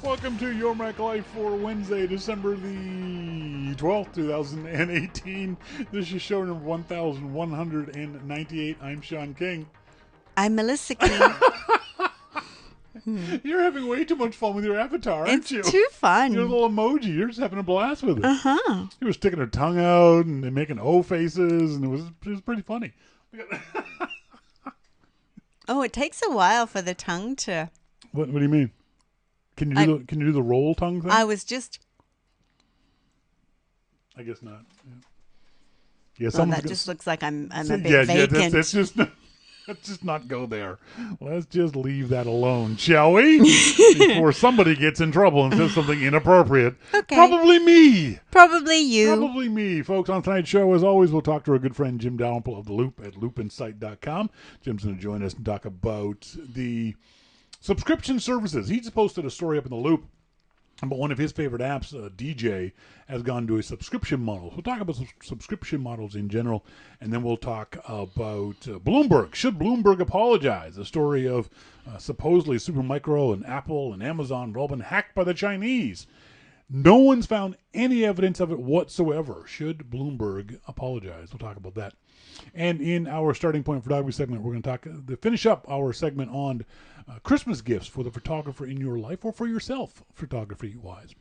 Welcome to Your Mac Life for Wednesday, December the 12th, 2018. This is show number 1198. I'm Shawn King. I'm Melissa King. You're having way too much fun with your avatar, aren't you? It's too fun. Your little emoji. You're just having a blast with it. Uh-huh. You were sticking her tongue out and making O faces, and it was pretty funny. Oh, it takes a while for the tongue to... What do you mean? Can you do the roll tongue thing? I was just... I guess not. Yeah, Well, that just looks like I'm a bit vacant. Yeah, let's just not go there. Let's just leave that alone, shall we? Before somebody gets in trouble and says something inappropriate. Okay. Probably me. Probably you. Probably me. Folks, on tonight's show, as always, we'll talk to our good friend Jim Dalrymple of The Loop at loopinsight.com. Jim's going to join us and talk about the subscription services. He just posted a story up in The Loop about one of his favorite apps, DJ, has gone to a subscription model. We'll talk about subscription models in general, and then we'll talk about Bloomberg. Should Bloomberg apologize? A story of supposedly Supermicro and Apple and Amazon have all been hacked by the Chinese. No one's found any evidence of it whatsoever. Should Bloomberg apologize? We'll talk about that. And in our starting point photography segment, we're going to talk to finish up our segment on Christmas gifts for the photographer in your life or for yourself, photography-wise.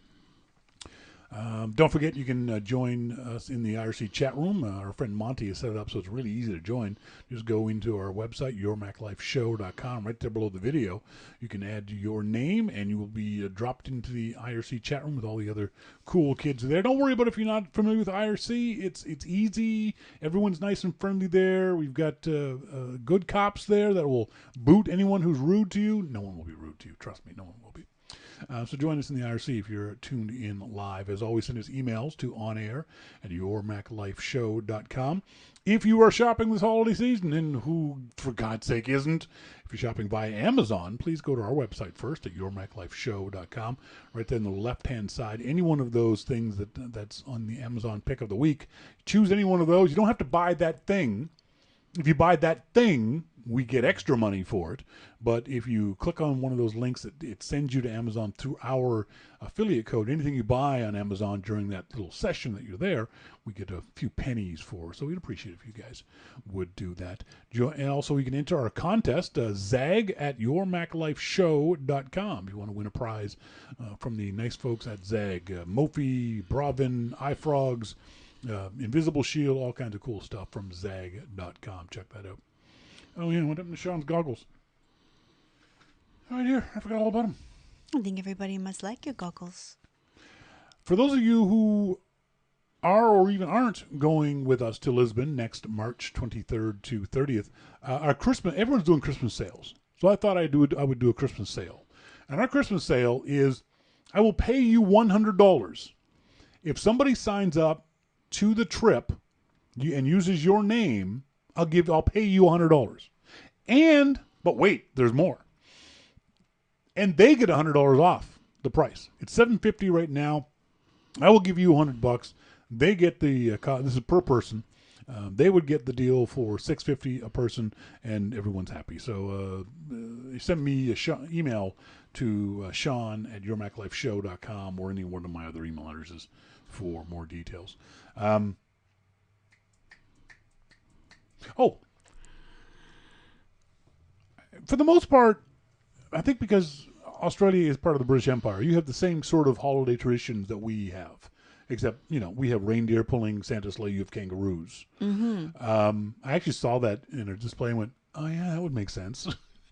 Don't forget, you can join us in the IRC chat room. Our friend Monty has set it up so it's really easy to join. Just go into our website, yourmaclifeshow.com. Right there below the video, you can add your name, and you will be dropped into the IRC chat room with all the other cool kids there. Don't worry about if you're not familiar with IRC. It's easy. Everyone's nice and friendly there. We've got good cops there that will boot anyone who's rude to you. No one will be rude to you. Trust me, no one will be. So join us in the IRC if you're tuned in live. As always, send us emails to onair@yourmaclifeshow.com. If you are shopping this holiday season, and who, for God's sake, isn't, if you're shopping via Amazon, please go to our website first at yourmaclifeshow.com. Right there on the left-hand side, any one of those things that's on the Amazon pick of the week, choose any one of those. You don't have to buy that thing. If you buy that thing, we get extra money for it. But if you click on one of those links, it sends you to Amazon through our affiliate code. Anything you buy on Amazon during that little session that you're there, we get a few pennies for. So we'd appreciate it if you guys would do that. And also, you can enter our contest, zag@yourmaclifeshow.com, if you want to win a prize from the nice folks at Zag. Mophie, Bravin, iFrogs, Invisible Shield, all kinds of cool stuff from zag.com. Check that out. Oh, yeah, what happened to Shawn's goggles? Right here. I forgot all about them. I think everybody must like your goggles. For those of you who are or even aren't going with us to Lisbon next March 23rd to 30th, our Christmas, everyone's doing Christmas sales. So I thought I would do a Christmas sale. And our Christmas sale is, I will pay you $100 if somebody signs up to the trip and uses your name. I'll pay you $100. But wait, there's more. And they get $100 off the price. It's $750 right now. I will give you $100. They get the this is per person. They would get the deal for $650 a person, and everyone's happy. So send me email to Shawn@yourmaclifeshow.com or any one of my other email addresses for more details. For the most part, I think because Australia is part of the British Empire, you have the same sort of holiday traditions that we have. Except, we have reindeer pulling Santa's sleigh, you have kangaroos. Mm-hmm. I actually saw that in a display and went, oh yeah, that would make sense.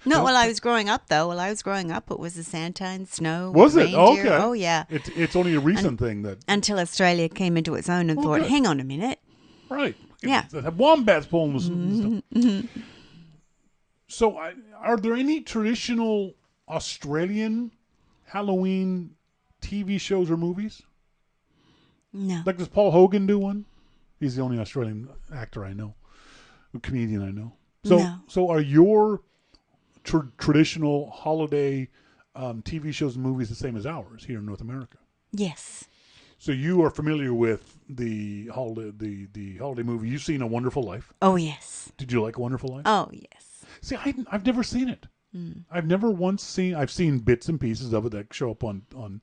No, while I was growing up, it was the Santa and snow. Was it? Reindeer. Okay. Oh, yeah. It's only a recent thing that... Until Australia came into its own and thought, hang on a minute. Right. Yeah. They have wombats pulling the stuff. Mm-hmm. So are there any traditional Australian Halloween TV shows or movies? No. Like, does Paul Hogan do one? He's the only Australian actor I know, comedian I know. So are your traditional holiday TV shows and movies the same as ours here in North America? Yes. So you are familiar with the holiday movie. You've seen A Wonderful Life. Oh, yes. Did you like A Wonderful Life? Oh, yes. See, I've never seen it. I've never once seen. I've seen bits and pieces of it that show up on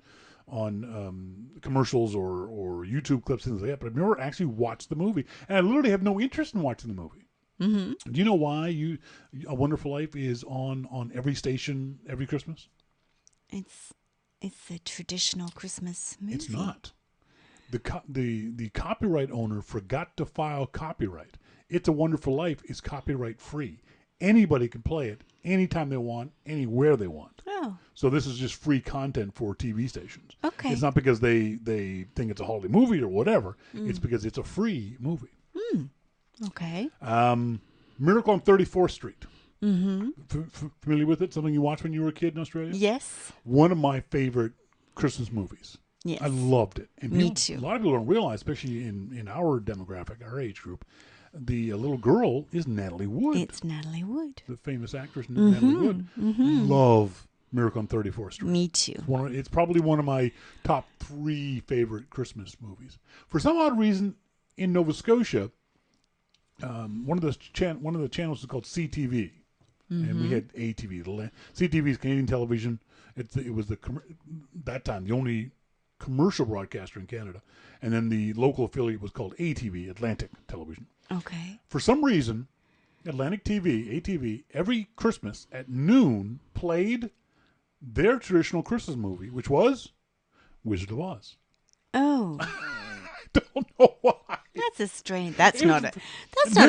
commercials or YouTube clips and things like that. But I've never actually watched the movie, and I literally have no interest in watching the movie. Mm-hmm. Do you know why A Wonderful Life is on every station every Christmas? It's a traditional Christmas movie. It's not. The copyright owner forgot to file copyright. It's a Wonderful Life is copyright free. Anybody can play it anytime they want, anywhere they want. Oh. So this is just free content for TV stations. Okay. It's not because they think it's a holiday movie or whatever. It's because it's a free movie. Okay. Miracle on 34th Street. Mm-hmm. Familiar with it? Something you watched when you were a kid in Australia? Yes. One of my favorite Christmas movies. Yes. I loved it. And Me too. A lot of people don't realize, especially in our demographic, our age group, the little girl is Natalie Wood. It's Natalie Wood. The famous actress Natalie Wood. Mm-hmm. Love Miracle on 34th Street. Me too. It's probably one of my top 3 favorite Christmas movies. For some odd reason, in Nova Scotia, one of the channels is called CTV, and we had ATV. CTV is Canadian television. It was that time the only commercial broadcaster in Canada, and then the local affiliate was called ATV, Atlantic Television. Okay. For some reason, Atlantic TV, ATV, every Christmas at noon played their traditional Christmas movie, which was Wizard of Oz. Oh. I don't know why. That's a strange. That's not a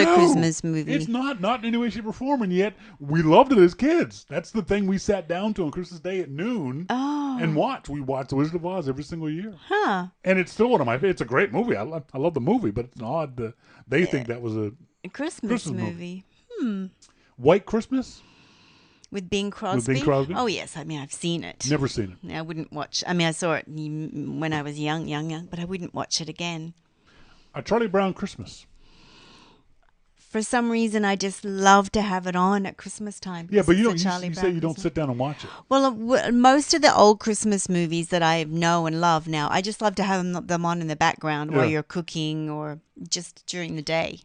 Christmas movie. It's not in any way, shape, or form, and yet we loved it as kids. That's the thing we sat down to on Christmas Day at noon and watched. We watched The Wizard of Oz every single year. Huh. And it's still one of my favorites. It's a great movie. I love the movie, but it's odd. They think that was a Christmas movie. White Christmas? With Bing Crosby? With Bing Crosby? Oh, yes. I mean, I've seen it. Never seen it. I wouldn't watch. I mean, I saw it when I was young, but I wouldn't watch it again. A Charlie Brown Christmas. For some reason, I just love to have it on at Christmas time. Yeah, but you say you don't sit down and watch it. Well, most of the old Christmas movies that I know and love now, I just love to have them on in the background while you're cooking or just during the day.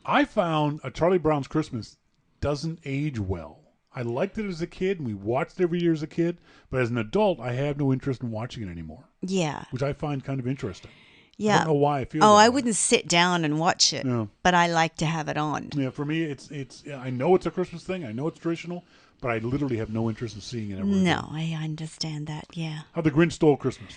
I found A Charlie Brown's Christmas doesn't age well. I liked it as a kid, and we watched it every year as a kid. But as an adult, I have no interest in watching it anymore. Yeah. Which I find kind of interesting. Yeah. I don't know why I feel that I wouldn't sit down and watch it, but I like to have it on. Yeah, for me, it's. I know it's a Christmas thing. I know it's traditional, but I literally have no interest in seeing it ever again. No, I understand that, yeah. How the Grinch Stole Christmas.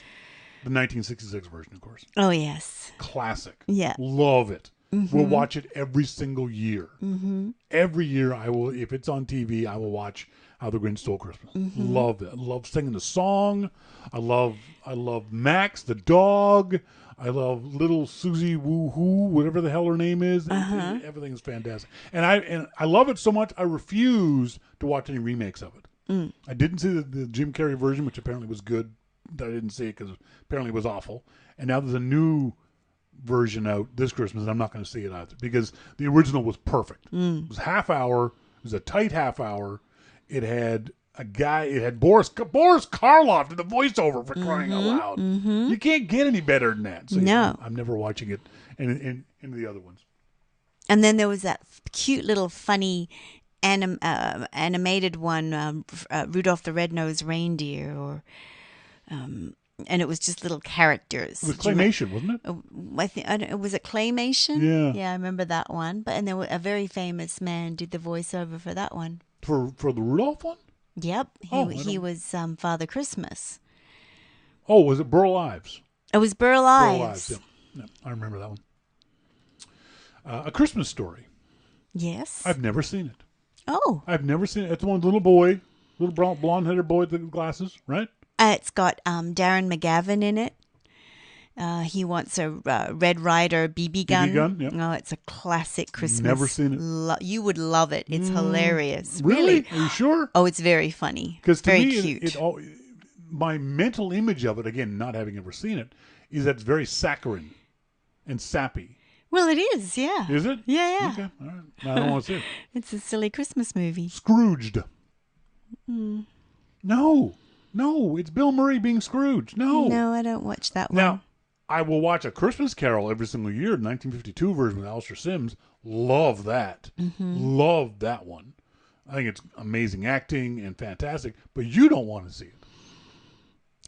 The 1966 version, of course. Oh, yes. Classic. Yeah. Love it. Mm-hmm. We'll watch it every single year. Mm-hmm. Every year, I will. If it's on TV, I will watch How the Grinch Stole Christmas. Mm-hmm. Love it. I love singing the song. I love Max the dog. I love little Susie Woohoo, whatever the hell her name is. Everything is fantastic, and I love it so much. I refuse to watch any remakes of it. I didn't see the Jim Carrey version, which apparently was good. I didn't see it because apparently it was awful. And now there's a new version out this Christmas, and I'm not going to see it either because the original was perfect. It was half hour. It was a tight half hour. It had a guy. It had Boris Karloff did the voiceover for crying out loud. Mm-hmm. You can't get any better than that. So no, I'm never watching it. And the other ones. And then there was that cute little funny animated one, Rudolph the Red-Nosed Reindeer, or. And it was just little characters. It was claymation, wasn't it? I think was it claymation? Yeah, yeah, I remember that one. And then a very famous man did the voiceover for that one. For the Rudolph one? Yep, he was Father Christmas. Oh, was it Burl Ives? It was Burl Ives. Yeah, I remember that one. A Christmas Story. Yes. I've never seen it. Oh. I've never seen it. It's the one with the little boy, little blonde-headed boy with the glasses, right? It's got Darren McGavin in it. He wants a Red Ryder BB gun. BB gun, yeah. Oh, it's a classic Christmas. Never seen it. You would love it. It's hilarious. Really? Are you sure? Oh, it's very funny. Because to very me, cute. my mental image of it, again, not having ever seen it, is that it's very saccharine and sappy. Well, it is, yeah. Is it? Yeah. Okay, all right. I don't want to see it. It's a silly Christmas movie. Scrooged. No, it's Bill Murray being Scrooge. No, I don't watch that one. Now, I will watch A Christmas Carol every single year, the 1952 version with Alistair Sims. Love that. Mm-hmm. Love that one. I think it's amazing acting and fantastic, but you don't want to see it.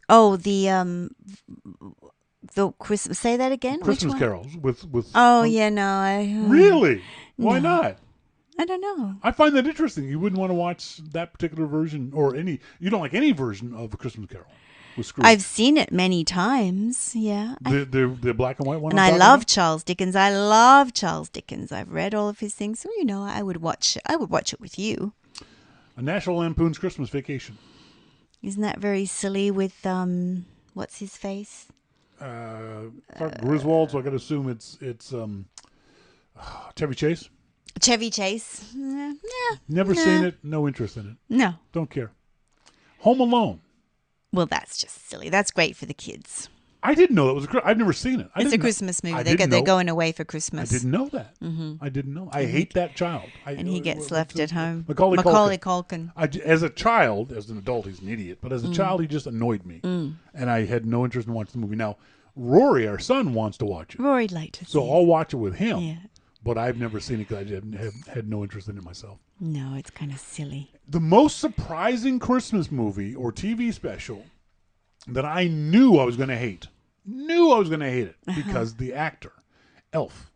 Oh, the Christmas. Say that again. Christmas Which one? carols with. Oh yeah, no. Really? Why No. not? I don't know. I find that interesting. You wouldn't want to watch that particular version or any. You don't like any version of A Christmas Carol with Scrooge. I've seen it many times. Yeah. The black and white one. And I love Charles Dickens. I love Charles Dickens. I've read all of his things. So, I would watch it with you. A National Lampoon's Christmas Vacation. Isn't that very silly with what's his face? Griswold. So I got to assume it's Chevy Chase. Chevy Chase. Never seen it. No interest in it. No. Don't care. Home Alone. Well, that's just silly. That's great for the kids. I didn't know that was I've never seen it. It's a Christmas movie. They're going away for Christmas. I didn't know that. I didn't know. I hate that child. And he gets left at home. Macaulay Culkin. As a child, as an adult, he's an idiot. But as a child, he just annoyed me. And I had no interest in watching the movie. Now, Rory, our son, wants to watch it. Rory'd like to see So I'll watch it with him. Yeah. But I've never seen it because I had no interest in it myself. No, it's kind of silly. The most surprising Christmas movie or TV special that I knew I was going to hate. Because the actor, Elf.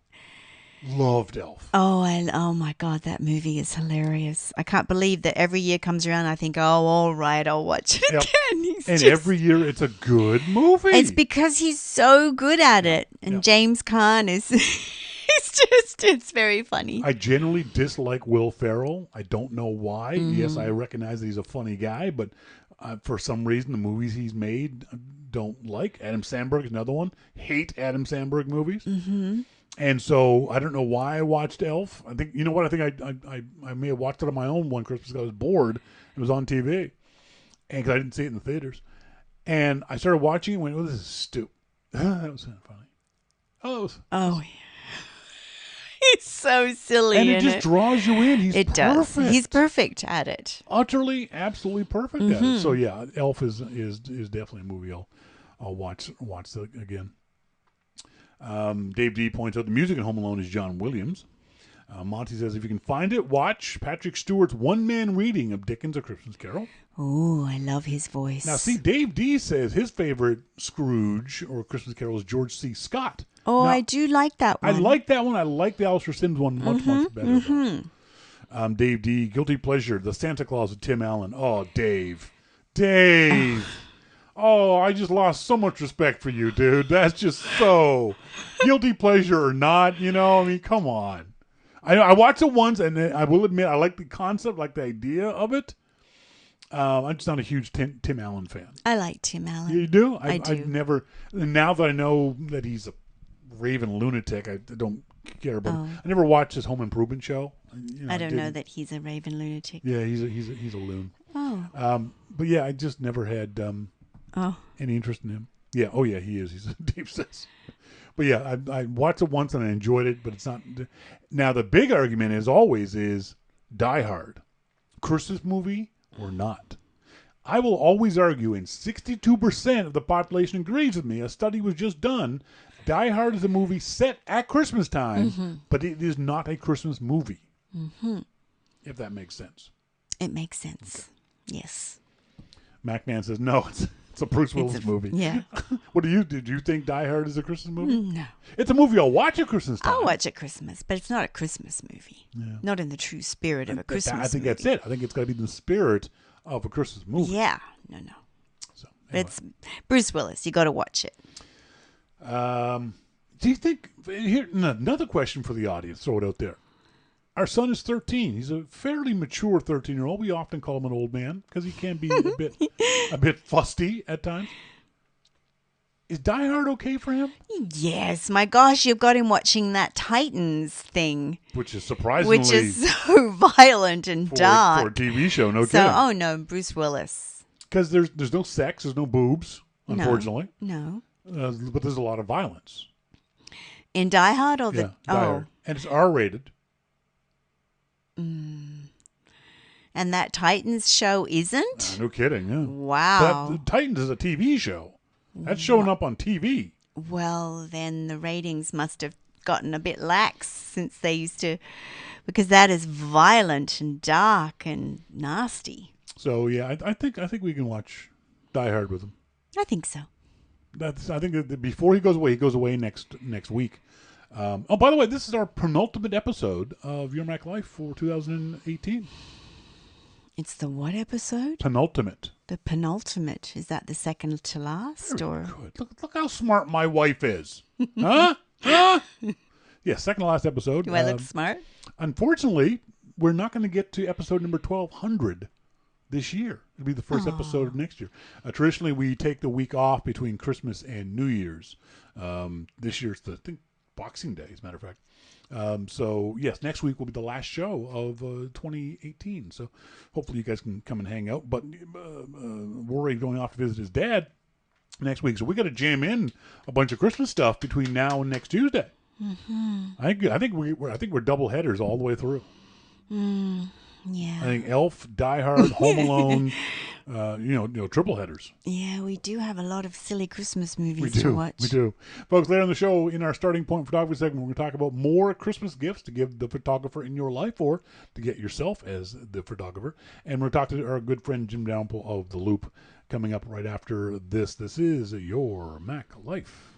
Loved Elf. Oh my God, that movie is hilarious. I can't believe that every year comes around, I think, all right, I'll watch it again. Every year it's a good movie. It's because he's so good at it. And James Caan is... it's very funny. I generally dislike Will Ferrell. I don't know why. Yes, I recognize that he's a funny guy, but for some reason, the movies he's made I don't like. Adam Sandberg is another one. Hate Adam Sandberg movies. And so I don't know why I watched Elf. I think, you know what? I think I may have watched it on my own one Christmas because I was bored. It was on TV. And because I didn't see it in the theaters. And I started watching it and went, oh, this is stupid. That was kind of funny. Oh, yeah. He's so silly. And it just draws you in. He's perfect. Does. He's perfect at it. Utterly, absolutely perfect at it. So yeah, Elf is definitely a movie I'll watch again. Dave D points out the music in Home Alone is John Williams. Monty says if you can find it, watch Patrick Stewart's one-man reading of Dickens' A Christmas Carol. Oh, I love his voice. Now, see, Dave D says his favorite Scrooge or Christmas Carol is George C. Scott. Oh, now, I do like that one. I like that one. I like the Alistair Sims one much better. Dave D, Guilty Pleasure, The Santa Claus with Tim Allen. Oh, Dave. Oh, I just lost so much respect for you, dude. That's just so guilty pleasure or not, I mean, come on. I watched it once, and I will admit I like the concept, like the idea of it. I'm just not a huge Tim Allen fan. I like Tim Allen. You do? I do. I've never. Now that I know that he's a raving lunatic, I don't care about him. I never watched his Home Improvement show. I don't know that he's a raving lunatic. Yeah, he's a loon. Oh. But yeah, I just never had any interest in him. Yeah. Oh yeah, he is. He's Dave says. But yeah, I watched it once and I enjoyed it, but it's not. Now the big argument is Die Hard, Christmas movie or not? I will always argue, and 62% of the population agrees with me. A study was just done. Die Hard is a movie set at Christmas time, but it is not a Christmas movie. If that makes sense. It makes sense. Okay. Yes. MacMan says no. It's a Bruce Willis movie. Yeah. What do you think Die Hard is a Christmas movie? No. It's a movie I'll watch at Christmas time. I'll watch at Christmas, but it's not a Christmas movie. Yeah. Not in the true spirit of a Christmas movie. I think that's it. I think it's got to be the spirit of a Christmas movie. Yeah. No. So, anyway. It's Bruce Willis. You got to watch it. Do you think, here, another question for the audience, throw it out there. Our son is 13. He's a fairly mature 13-year-old. We often call him an old man because he can be a bit fusty at times. Is Die Hard okay for him? Yes, my gosh, you've got him watching that Titans thing. Which is surprisingly... Which is so violent and dark. For a TV show, no so, kidding. Oh, no, Bruce Willis. Because there's no sex, there's no boobs, unfortunately. No. But there's a lot of violence. In Die Hard or Die Hard. And it's R-rated. And that Titans show isn't? No kidding, yeah. Wow. But Titans is a TV show. That's showing up on TV. Well, then the ratings must have gotten a bit lax since they used to, because that is violent and dark and nasty. So yeah, I think we can watch Die Hard with him. I think so. I think that before he goes away next week. Oh, by the way, this is our penultimate episode of Your Mac Life for 2018. It's the what episode? Penultimate. The penultimate. Is that the second to last? Very or good. Look how smart my wife is. Huh? Huh? Yeah, second to last episode. Do I look smart? Unfortunately, we're not going to get to episode number 1200 this year. It'll be the first episode of next year. Traditionally, we take the week off between Christmas and New Year's. This year, it's I think Boxing Day, as a matter of fact. So, yes, next week will be the last show of 2018. So, hopefully you guys can come and hang out. But Rory going off to visit his dad next week. So, we got to jam in a bunch of Christmas stuff between now and next Tuesday. Mm-hmm. I think we're double headers all the way through. Yeah. I think Elf, Die Hard, Home Alone, triple headers. Yeah, we do have a lot of silly Christmas movies to watch. We do. Folks, later on the show, in our starting point photography segment, we're going to talk about more Christmas gifts to give the photographer in your life or to get yourself as the photographer. And we're talking to our good friend Jim Dalrymple of The Loop coming up right after this. This is Your Mac Life.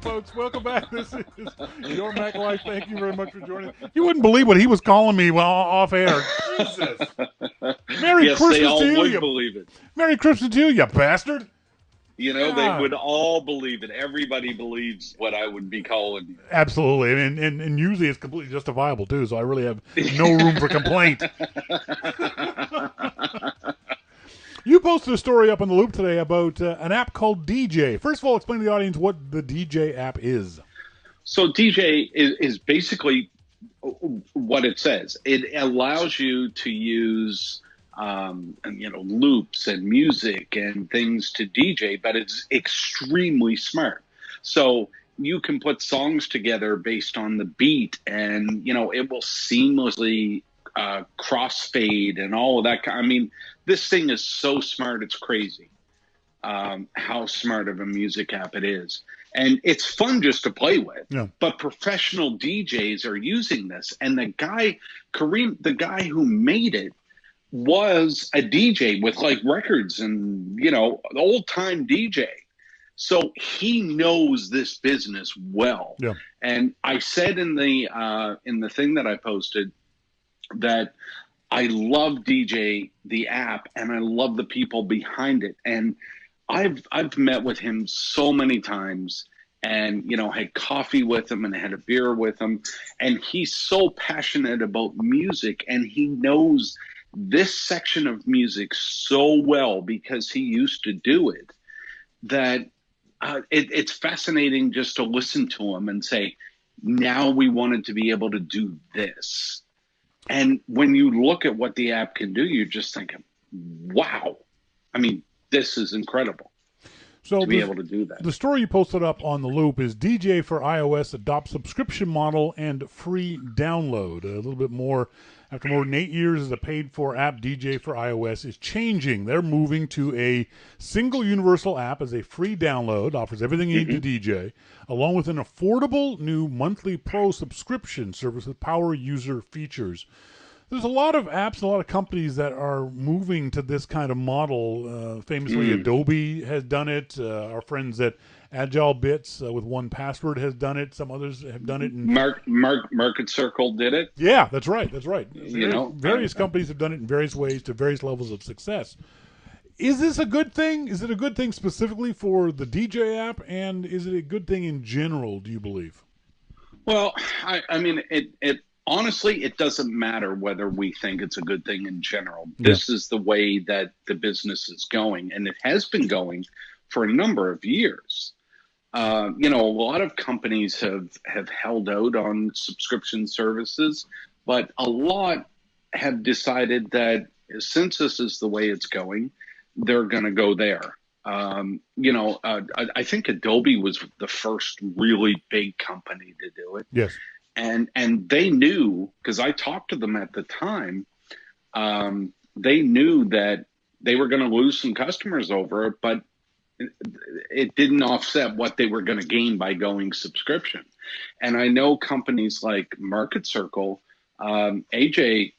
Folks, welcome back. This is Your Mac Life. Thank you very much for joining. You wouldn't believe what he was calling me while off air. Jesus. Merry Christmas they all to you. would believe it. Merry Christmas to you, you bastard. You know, they would all believe it. Everybody believes what I would be calling you. Absolutely. And usually it's completely justifiable, too, so I really have no room for complaint. You posted a story up on The Loop today about an app called DJ. First of all, explain to the audience what the DJ app is. So DJ is basically what it says. It allows you to use loops and music and things to DJ, but it's extremely smart. So you can put songs together based on the beat, and it will seamlessly crossfade and all of that. I mean, this thing is so smart, it's crazy. How smart of a music app it is. And it's fun just to play with. Yeah. But professional DJs are using this. And the guy, Kareem, the guy who made it, was a DJ with like records and, old time DJ. So he knows this business well. Yeah. And I said in the thing that I posted that I love DJ, the app, and I love the people behind it. And I've met with him so many times, and had coffee with him and had a beer with him, and he's so passionate about music, and he knows this section of music so well because he used to do it, that it's fascinating just to listen to him and say, now we wanted to be able to do this. And when you look at what the app can do, you're just thinking, wow. I mean, this is incredible to be able to do that. The story you posted up on the Loop is DJ for iOS adopts subscription model and free download. A little bit more. After more than 8 years as a paid-for app, DJ for iOS is changing. They're moving to a single universal app as a free download, offers everything you need to DJ, along with an affordable new monthly pro subscription service with power user features. There's a lot of apps, a lot of companies that are moving to this kind of model. Famously, Adobe has done it. Our friends at Agile Bits with 1Password has done it. Some others have done it. Market Circle did it. Yeah, that's right. That's right. Various companies have done it in various ways to various levels of success. Is this a good thing? Is it a good thing specifically for the DJ app, and is it a good thing in general, do you believe? Well, I mean, it honestly, it doesn't matter whether we think it's a good thing in general. This is the way that the business is going, and it has been going for a number of years. A lot of companies have held out on subscription services, but a lot have decided that since this is the way it's going, they're going to go there. I think Adobe was the first really big company to do it. Yes. And they knew, because I talked to them at the time, they knew that they were going to lose some customers over it, but it didn't offset what they were going to gain by going subscription. And I know companies like Market Circle, AJ,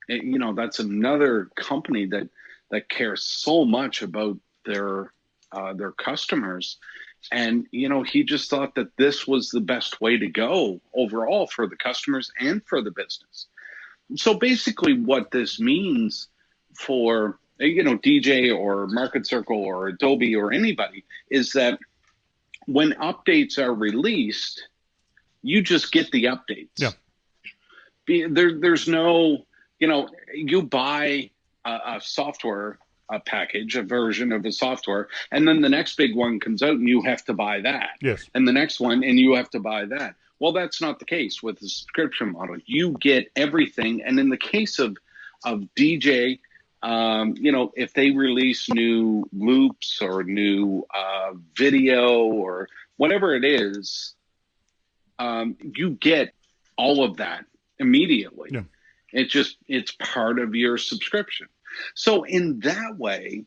that's another company that cares so much about their customers. And, he just thought that this was the best way to go overall for the customers and for the business. So basically what this means for, DJ or Market Circle or Adobe or anybody is that when updates are released, you just get the updates. Yeah. There's no, you buy a software package, a version of a software, and then the next big one comes out and you have to buy that. Yes. And the next one and you have to buy that. Well, that's not the case with the subscription model. You get everything. And in the case of DJ, if they release new loops or new video or whatever it is, you get all of that immediately. Yeah. It's part of your subscription. So in that way,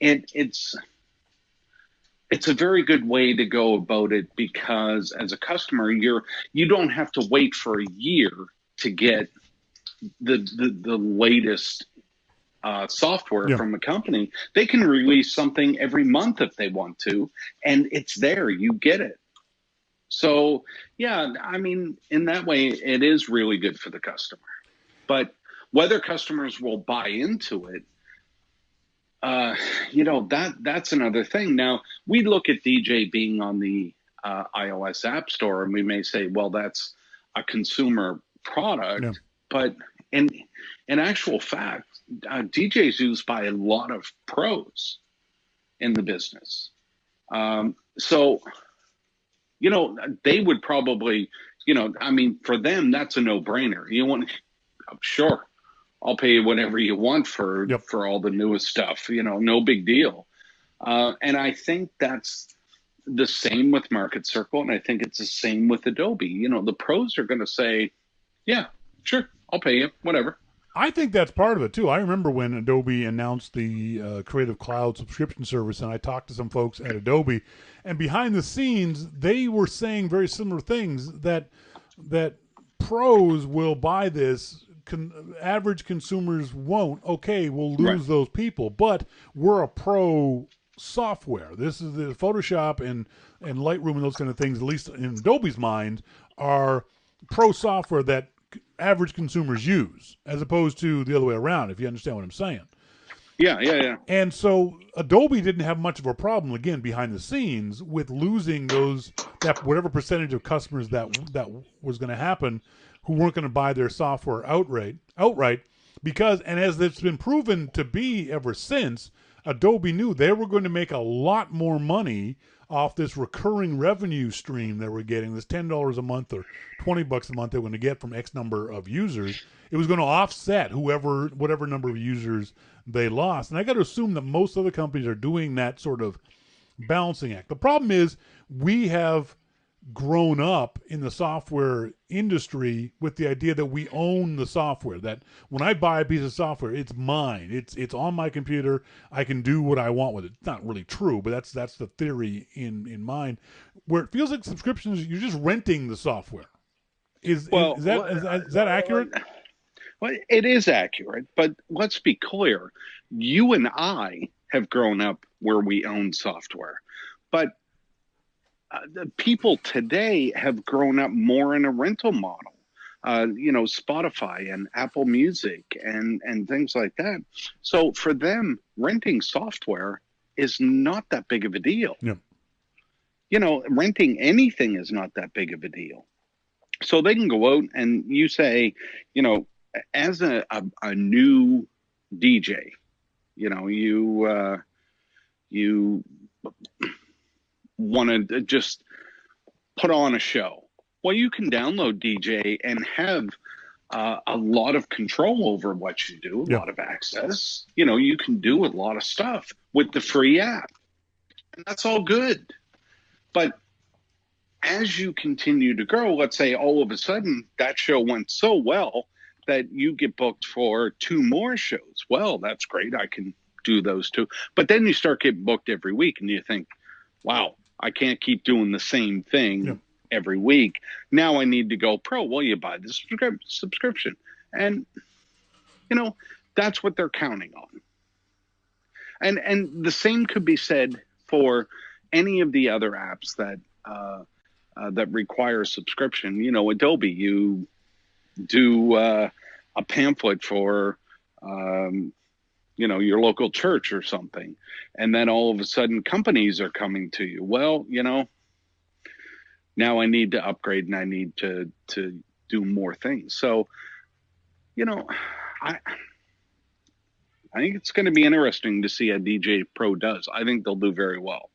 it's a very good way to go about it, because as a customer, you don't have to wait for a year to get the latest software from a company. They can release something every month if they want to, and it's there. You get it. So, yeah, I mean, in that way, it is really good for the customer. But whether customers will buy into it, that's another thing. Now, we look at DJ being on the iOS App Store, and we may say, well, that's a consumer product. Yeah. But in actual fact, DJ is used by a lot of pros in the business. So, they would probably, for them, that's a no-brainer. Sure, I'll pay you whatever you want for all the newest stuff, no big deal. And I think that's the same with Market Circle, and I think it's the same with Adobe. You know, the pros are going to say, yeah, sure, I'll pay you, whatever. I think that's part of it too. I remember when Adobe announced the Creative Cloud subscription service, and I talked to some folks at Adobe, and behind the scenes, they were saying very similar things, that pros will buy this, average consumers won't. Okay, we'll lose those people, but we're a pro software. This is the Photoshop and Lightroom and those kind of things, at least in Adobe's mind, are pro software that average consumers use, as opposed to the other way around, if you understand what I'm saying. Yeah. And so Adobe didn't have much of a problem, again, behind the scenes, with losing that whatever percentage of customers that was going to happen, who weren't going to buy their software outright, because, and as it's been proven to be ever since, Adobe knew they were going to make a lot more money off this recurring revenue stream that we're getting, this $10 a month or $20 a month they're going to get from X number of users. It was going to offset whatever number of users they lost. And I got to assume that most other companies are doing that sort of balancing act. The problem is we have grown up in the software industry with the idea that we own the software, that when I buy a piece of software, it's mine. It's on my computer. I can do what I want with it. It's not really true, but that's the theory in mind, where it feels like subscriptions, you're just renting the software. Is that accurate? Well, it is accurate, but let's be clear. You and I have grown up where we own software, but the people today have grown up more in a rental model. Spotify and Apple Music and things like that. So for them, renting software is not that big of a deal. Yeah. Renting anything is not that big of a deal. So they can go out and you say, as a new DJ, you want to just put on a show. Well, you can download DJ and have a lot of control over what you do, a lot of access. You can do a lot of stuff with the free app, and that's all good. But as you continue to grow, let's say all of a sudden that show went so well that you get booked for 2 more shows. Well, that's great. I can do those 2. But then you start getting booked every week and you think, wow, I can't keep doing the same thing every week. Now I need to go pro. Well, you buy the subscription. And, that's what they're counting on. And the same could be said for any of the other apps that require subscription. Adobe, you do a pamphlet for your local church or something, and then all of a sudden companies are coming to you. Well, now I need to upgrade and I need to do more things. So, I think it's going to be interesting to see how DJ Pro does. I think they'll do very well.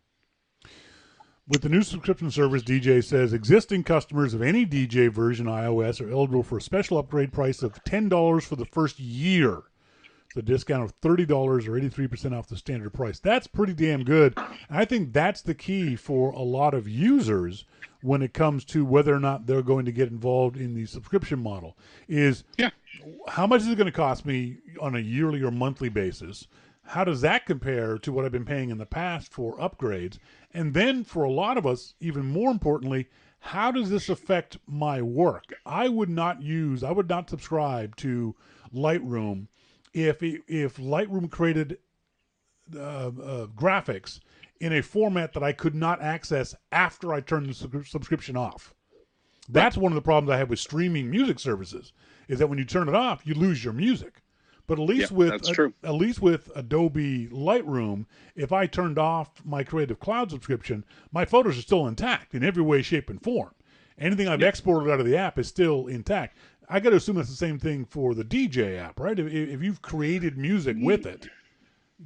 With the new subscription service, DJ says existing customers of any DJ version iOS are eligible for a special upgrade price of $10 for the first year. It's a discount of $30 or 83% off the standard price. That's pretty damn good. I think that's the key for a lot of users when it comes to whether or not they're going to get involved in the subscription model, is how much is it going to cost me on a yearly or monthly basis? How does that compare to what I've been paying in the past for upgrades? And then for a lot of us, even more importantly, how does this affect my work? I would not subscribe to Lightroom if Lightroom created graphics in a format that I could not access after I turned the subscription off. That's one of the problems I have with streaming music services, is that when you turn it off, you lose your music. But at least with Adobe Lightroom, if I turned off my Creative Cloud subscription, my photos are still intact in every way, shape, and form. Anything I've exported out of the app is still intact. I got to assume that's the same thing for the DJ app, right? If you've created music with it,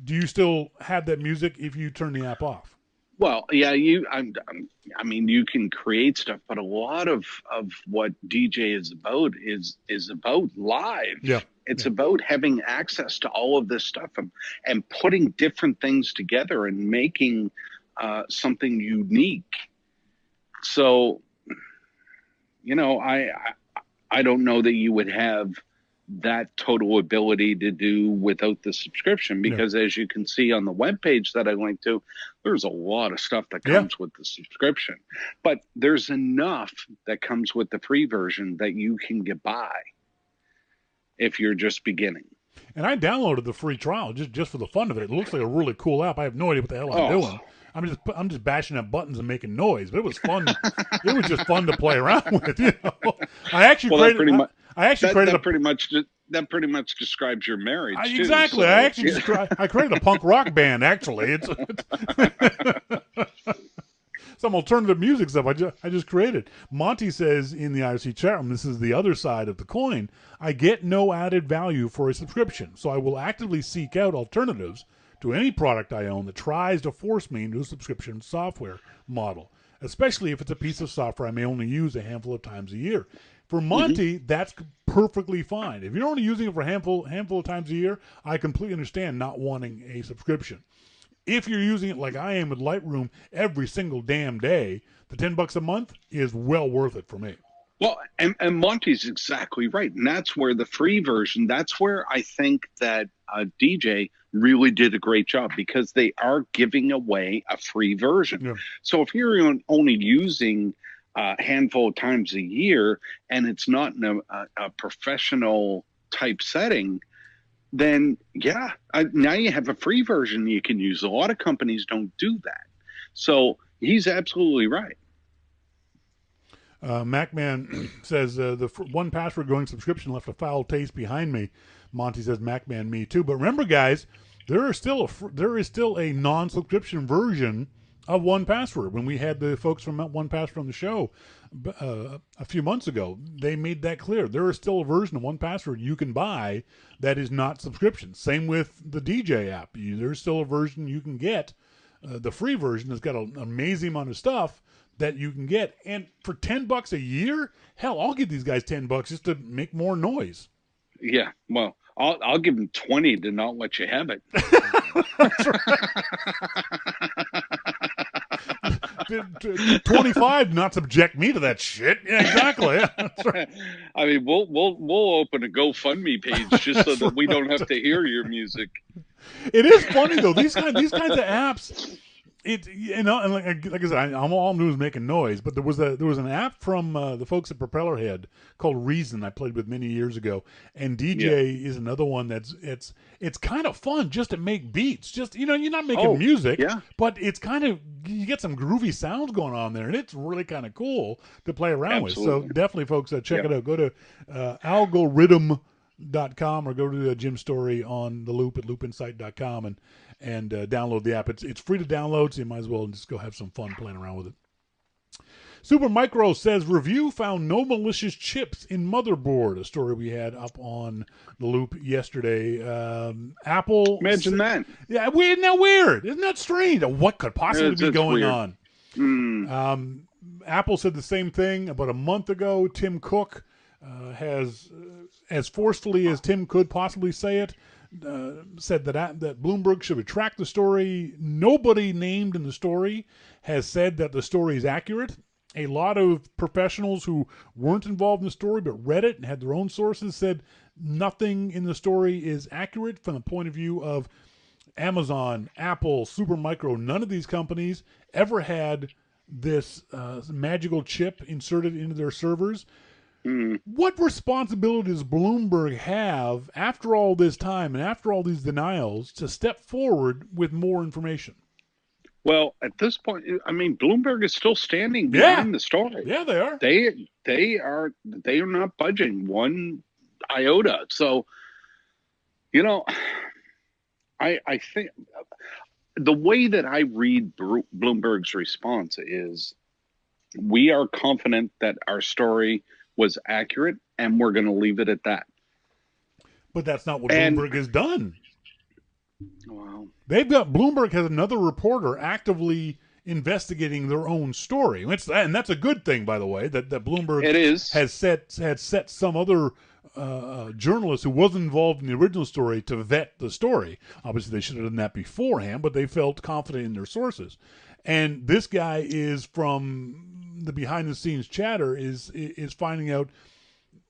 do you still have that music if you turn the app off? Well, yeah, you can create stuff, but a lot of what DJ is about live. Yeah. It's about having access to all of this stuff and putting different things together and making something unique. So, I don't know that you would have that total ability to do without the subscription, because as you can see on the webpage that I linked to, there's a lot of stuff that comes with the subscription, but there's enough that comes with the free version that you can get by if you're just beginning. And I downloaded the free trial just for the fun of it. It looks like a really cool app. I have no idea what the hell I'm doing. I'm just bashing up buttons and making noise, but it was fun. It was just fun to play around with. I actually created. That pretty much describes your marriage. Exactly. I created a punk rock band. Actually, it's some alternative music stuff I just created. Monty says in the IRC chat room, this is the other side of the coin. I get no added value for a subscription, so I will actively seek out alternatives to any product I own that tries to force me into a subscription software model, especially if it's a piece of software I may only use a handful of times a year. For Monty, that's perfectly fine. If you're only using it for a handful of times a year, I completely understand not wanting a subscription. If you're using it like I am with Lightroom every single damn day, the $10 a month is well worth it for me. Well, and Monty's exactly right. And that's where the free version, that's where I think that DJ really did a great job, because they are giving away a free version. Yeah. So if you're only using a handful of times a year and it's not in a professional type setting, then now you have a free version you can use. A lot of companies don't do that. So he's absolutely right. MacMan says the 1Password going subscription left a foul taste behind me. Monty says, MacMan, me too. But remember, guys, there is still a non-subscription version of 1Password. When we had the folks from 1Password on the show a few months ago, they made that clear. There is still a version of 1Password you can buy that is not subscription. Same with the DJ app. There's still a version you can get. The free version has got an amazing amount of stuff that you can get. And for $10 a year, hell, I'll give these guys $10 just to make more noise. Yeah, well, I'll give them 20 to not let you have it. 25 not subject me to that shit. Yeah, exactly. That's right. I mean, we'll open a GoFundMe page just so that we don't have to hear your music. It is funny though. These kinds of apps. And like I said, all I'm doing is making noise. But there was an app from the folks at Propellerhead called Reason I played with many years ago, and DJ is another one it's kind of fun just to make beats. Just you're not making music, but it's kind of, you get some groovy sounds going on there, and it's really kind of cool to play around with. So definitely, folks, check it out. Go to algorithm.com or go to Jim's story on the Loop at loopinsight.com and download the app. It's free to download, so you might as well just go have some fun playing around with it. Super Micro says, review found no malicious chips in motherboard. A story we had up on the Loop yesterday. Apple. Imagine that. Yeah, isn't that weird? Isn't that strange? What could possibly be going on? Apple said the same thing about a month ago. Tim Cook has, as forcefully as Tim could possibly say it, said that Bloomberg should retract the story. Nobody named in the story has said that the story is accurate. A lot of professionals who weren't involved in the story but read it and had their own sources said nothing in the story is accurate from the point of view of Amazon, Apple, Supermicro. None of these companies ever had this magical chip inserted into their servers. What responsibility does Bloomberg have after all this time and after all these denials to step forward with more information? Well, at this point, I mean, Bloomberg is still standing behind the story. Yeah, they are. They are not budging one iota. So, I think the way that I read Bloomberg's response is, we are confident that our story was accurate, and we're going to leave it at that. But that's not what Bloomberg has done. Wow. Bloomberg has another reporter actively investigating their own story. And that's a good thing, by the way, that Bloomberg It is. has set some other journalist who wasn't involved in the original story to vet the story. Obviously, they should have done that beforehand, but they felt confident in their sources. And this guy is, from the behind-the-scenes chatter, is finding out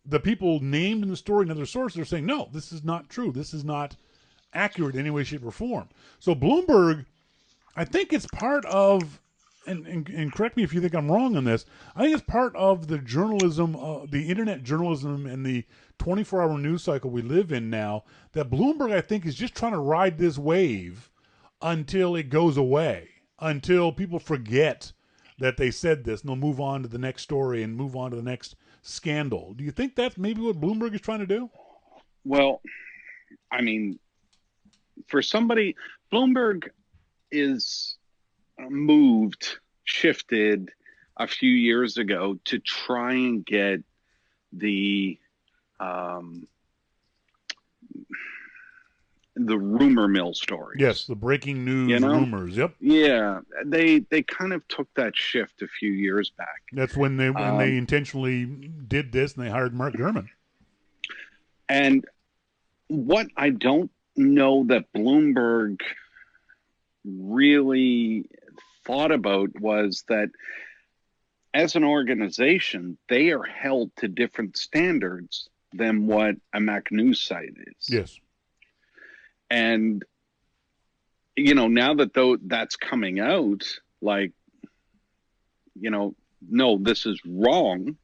the people named in the story and other sources are saying, no, this is not true. This is not accurate in any way, shape, or form. So Bloomberg, I think it's part of, and correct me if you think I'm wrong on this, I think it's part of the journalism, the internet journalism and the 24-hour news cycle we live in now, that Bloomberg, I think, is just trying to ride this wave until it goes away, until people forget that they said this, and they'll move on to the next story and move on to the next scandal. Do you think that's maybe what Bloomberg is trying to do? Well, I mean, for somebody, Bloomberg is shifted a few years ago to try and get the rumor mill stories. Yes, the breaking news rumors. Yep. Yeah, they kind of took that shift a few years back. That's when they intentionally did this, and they hired Mark Gurman. And what I don't know that Bloomberg really thought about was that as an organization, they are held to different standards than what a Mac news site is. Yes. And, you know, now that that's coming out, like, you know, no, this is wrong.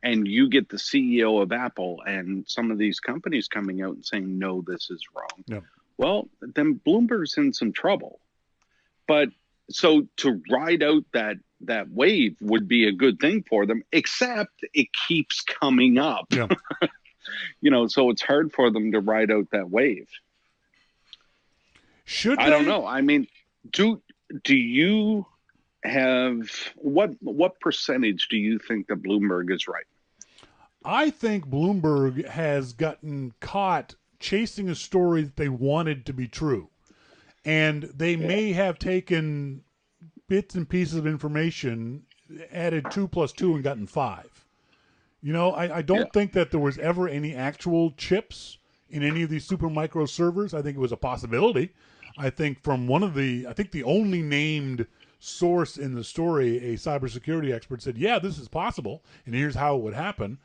And you get the CEO of Apple and some of these companies coming out and saying, no, this is wrong. Yep. Well, then Bloomberg's in some trouble. But so to ride out that wave would be a good thing for them, except it keeps coming up. Yeah. You know, so it's hard for them to ride out that wave. I don't know. I mean, do you have what percentage do you think that Bloomberg is right? I think Bloomberg has gotten caught chasing a story that they wanted to be true. And they may have taken bits and pieces of information, added 2 + 2 and gotten 5. You know, I don't think that there was ever any actual chips in any of these Supermicro servers. I think it was a possibility. I think the only named source in the story, a cybersecurity expert, said, yeah, this is possible, and here's how it would happen.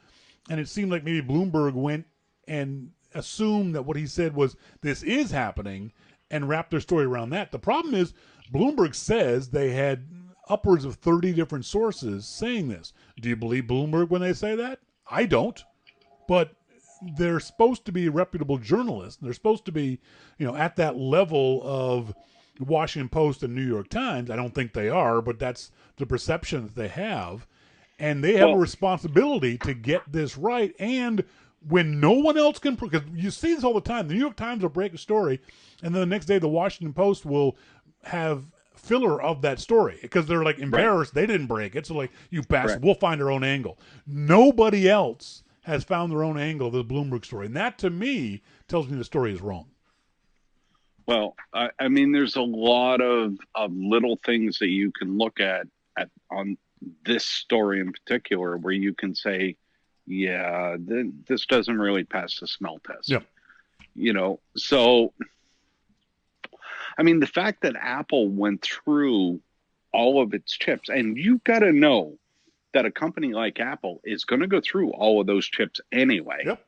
And it seemed like maybe Bloomberg went and assumed that what he said was, this is happening, and wrapped their story around that. The problem is, Bloomberg says they had upwards of 30 different sources saying this. Do you believe Bloomberg when they say that? I don't. But they're supposed to be reputable journalists. They're supposed to be, you know, at that level of the Washington Post and New York Times. I don't think they are, but that's the perception that they have. And they have a responsibility to get this right. And when no one else can, because you see this all the time, the New York Times will break a story, and then the next day the Washington Post will have filler of that story because they're like embarrassed they didn't break it. So like, you bastard, we'll find our own angle. Nobody else has found their own angle of the Bloomberg story. And that, to me, tells me the story is wrong. Well, I mean, there's a lot of little things that you can look at on this story in particular where you can say, yeah, this doesn't really pass the smell test. Yeah. You know, so, I mean, the fact that Apple went through all of its chips, and you've got to know that a company like Apple is going to go through all of those chips anyway. Yep.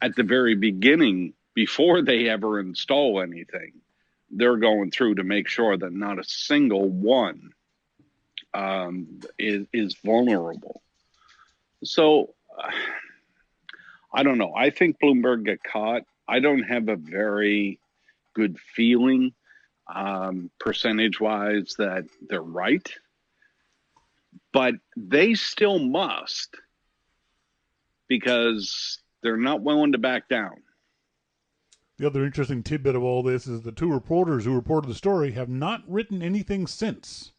At the very beginning, before they ever install anything, they're going through to make sure that not a single one is vulnerable. So I don't know. I think Bloomberg got caught. I don't have a very good feeling percentage-wise that they're right. But they still must, because they're not willing to back down. The other interesting tidbit of all this is the 2 reporters who reported the story have not written anything since.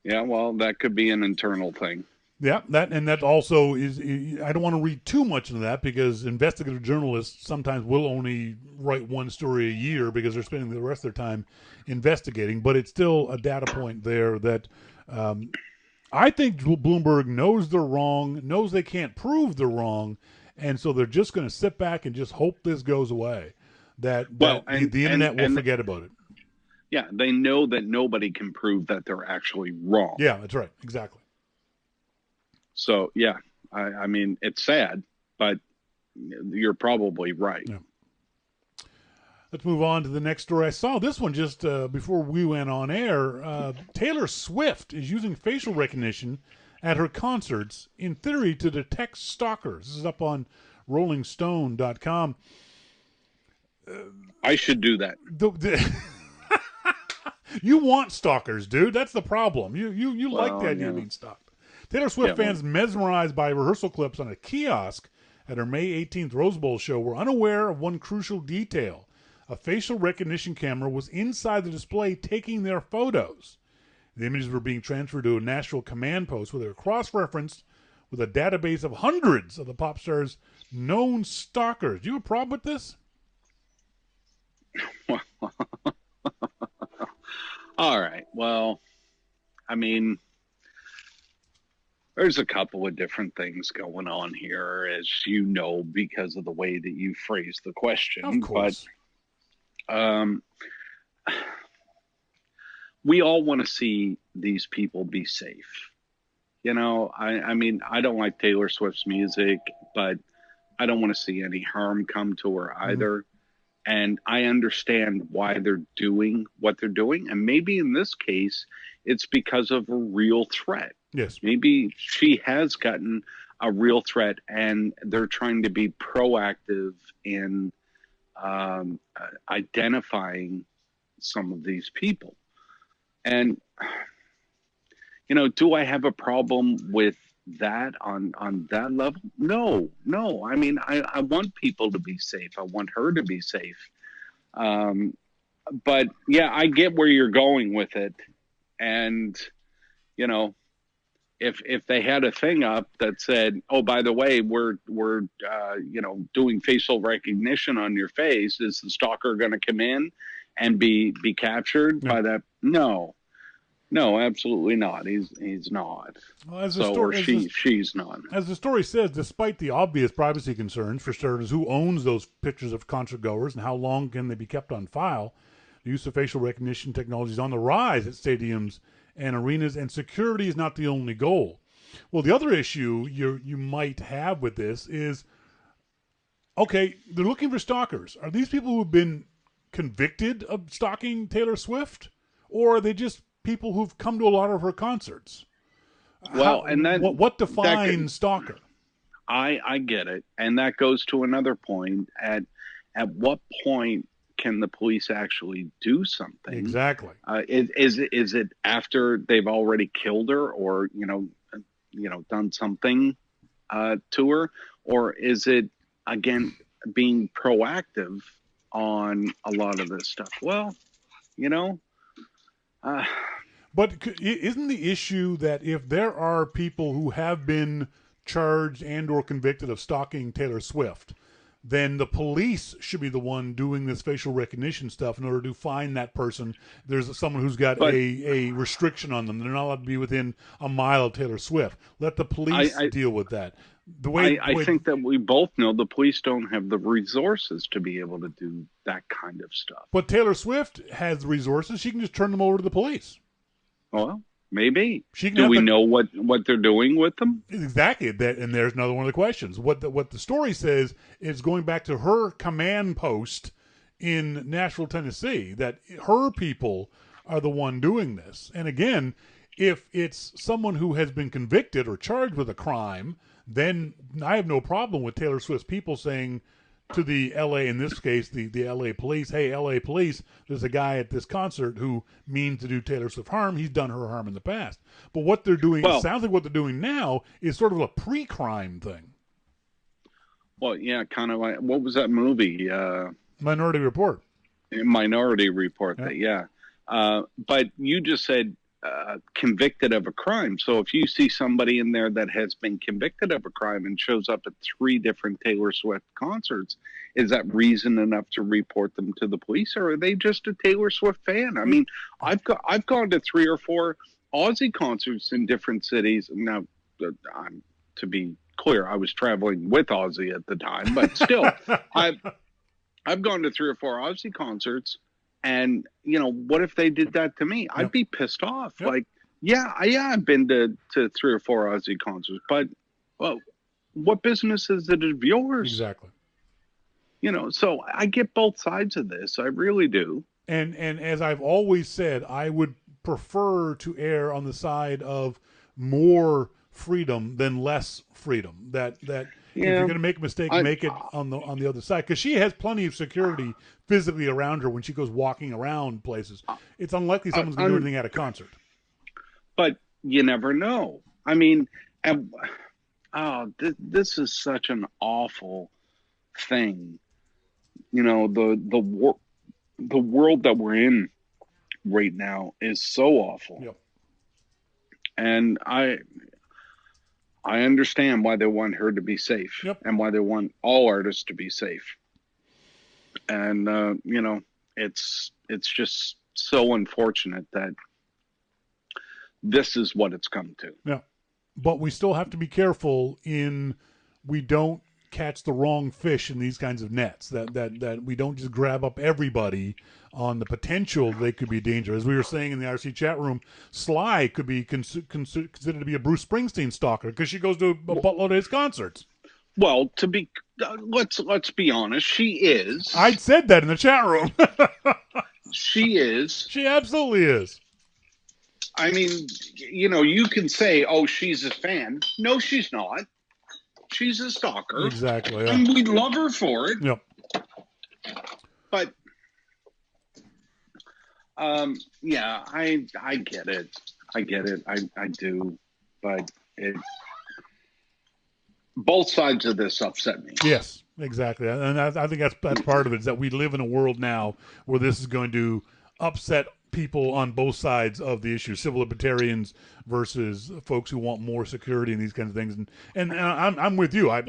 Yeah, well, that could be an internal thing. Yeah, that also is. I don't want to read too much into that because investigative journalists sometimes will only write one story a year because they're spending the rest of their time investigating. But it's still a data point there that I think Bloomberg knows they're wrong, knows they can't prove they're wrong, and so they're just going to sit back and just hope this goes away. That the internet will forget about it. Yeah, they know that nobody can prove that they're actually wrong. Yeah, that's right. Exactly. So, yeah, I mean, it's sad, but you're probably right. Yeah. Let's move on to the next story. I saw this one just before we went on air. Taylor Swift is using facial recognition at her concerts, in theory, to detect stalkers. This is up on rollingstone.com. I should do that. You want stalkers, dude. That's the problem. You like the idea of being stalked. Taylor Swift fans mesmerized by rehearsal clips on a kiosk at her May 18th Rose Bowl show were unaware of one crucial detail. A facial recognition camera was inside the display taking their photos. The images were being transferred to a Nashville command post where they were cross-referenced with a database of hundreds of the pop star's known stalkers. Do you have a problem with this? All right. Well, I mean, there's a couple of different things going on here, as you know, because of the way that you phrased the question. Of course. But we all want to see these people be safe. You know, I mean, I don't like Taylor Swift's music, but I don't want to see any harm come to her either. And I understand why they're doing what they're doing. And maybe in this case, it's because of a real threat. Yes. Maybe she has gotten a real threat and they're trying to be proactive in identifying some of these people. And, you know, do I have a problem with that on that level? No. I mean, I want people to be safe. I want her to be safe. But yeah, I get where you're going with it. And, you know, if they had a thing up that said, oh, by the way, we're you know, doing facial recognition on your face, is the stalker going to come in and be captured by that? No, absolutely not. He's not. Well, she's not. As the story says, despite the obvious privacy concerns for starters, who owns those pictures of concert goers and how long can they be kept on file, the use of facial recognition technology is on the rise at stadiums and arenas, and security is not the only goal. Well, the other issue you might have with this is, okay, they're looking for stalkers. Are these people who have been convicted of stalking Taylor Swift, or are they just people who've come to a lot of her concerts? Well, and then what defines stalker? I get it, and that goes to another point. At what point can the police actually do something? Exactly. Is it after they've already killed her, or you know done something to her, or is it again being proactive on a lot of this stuff? Well, you know. But isn't the issue that if there are people who have been charged and or convicted of stalking Taylor Swift, then the police should be the one doing this facial recognition stuff in order to find that person? There's someone who's got a restriction on them. They're not allowed to be within a mile of Taylor Swift. Let the police deal with that. I think that we both know the police don't have the resources to be able to do that kind of stuff. But Taylor Swift has the resources. She can just turn them over to the police. Well, maybe. Do we know what they're doing with them? Exactly. And there's another one of the questions. What the story says is going back to her command post in Nashville, Tennessee, that her people are the one doing this. And again, if it's someone who has been convicted or charged with a crime, then I have no problem with Taylor Swift's people saying to the L.A., in this case, the L.A. police, hey, L.A. police, there's a guy at this concert who means to do Taylor Swift harm. He's done her harm in the past. But what they're doing, it sounds like what they're doing now is sort of a pre-crime thing. Well, yeah, kind of like, what was that movie? Minority Report. Minority Report, but you just said convicted of a crime. So if you see somebody in there that has been convicted of a crime and shows up at 3 different Taylor Swift concerts, is that reason enough to report them to the police, or are they just a Taylor Swift fan? I mean, I've gone to 3 or 4 Aussie concerts in different cities. Now, to be clear, I was traveling with Ozzy at the time, but still, I've gone to 3 or 4 Ozzy concerts, and what if they did that to me? Yep. I'd be pissed off. Yep. Like, I've been to 3 or 4 Ozzy concerts, but what business is it of yours? Exactly. So I get both sides of this. I really do. And as I've always said, I would prefer to err on the side of more freedom than less freedom. That if you're going to make a mistake, make it on the other side, because she has plenty of security physically around her when she goes walking around places. It's unlikely someone's going to do anything at a concert. But you never know. I mean, this is such an awful thing. The world that we're in right now is so awful. Yep. And I understand why they want her to be safe. Yep. And why they want all artists to be safe. And it's just so unfortunate that this is what it's come to. Yeah. But we still have to be careful we don't catch the wrong fish in these kinds of nets, that we don't just grab up everybody on the potential they could be a danger. As we were saying in the RC chat room, Sly could be considered to be a Bruce Springsteen stalker because she goes to a buttload of his concerts. Well, let's be honest, she is. I said that in the chat room. She is. She absolutely is. I mean, you can say, oh, she's a fan. No, she's not. She's a stalker. Exactly. Yeah. And we love her for it. Yep. But, I get it. I get it. I do. But both sides of this upset me. Yes, exactly. And I think that's part of it, is that we live in a world now where this is going to upset people on both sides of the issue, civil libertarians versus folks who want more security and these kinds of things. And I'm with you. I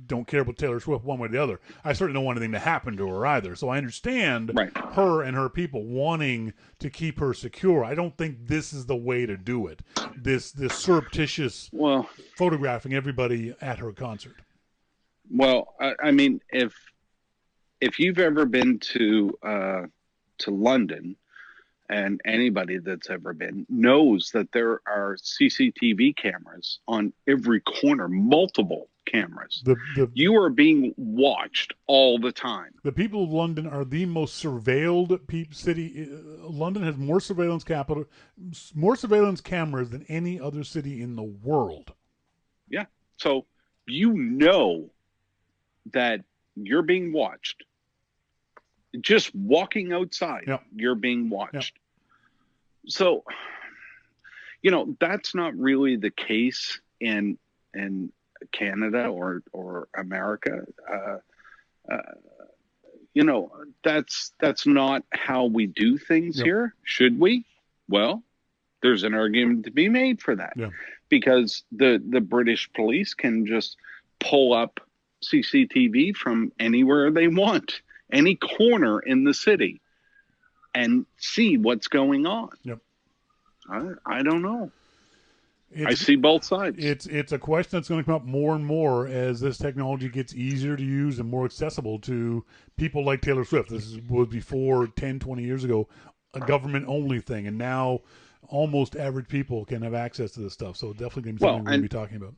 don't care about Taylor Swift one way or the other. I certainly don't want anything to happen to her either. So I understand her and her people wanting to keep her secure. I don't think this is the way to do it. This surreptitious photographing everybody at her concert. Well, I mean, if you've ever been to London, and anybody that's ever been knows that there are CCTV cameras on every corner, multiple cameras. You are being watched all the time. The people of London are the most surveilled city. London has more surveillance cameras than any other city in the world. Yeah. So that you're being watched. Just walking outside, you're being watched. Yep. So, that's not really the case in Canada or America. That's not how we do things here. Should we? Well, there's an argument to be made for that, because the British police can just pull up CCTV from anywhere they want, any corner in the city, and see what's going on. Yep. I don't know. I see both sides. It's a question that's going to come up more and more as this technology gets easier to use and more accessible to people like Taylor Swift. This was before 10, 20 years ago a government-only thing, and now almost average people can have access to this stuff. So definitely going to be something we're going to be talking about.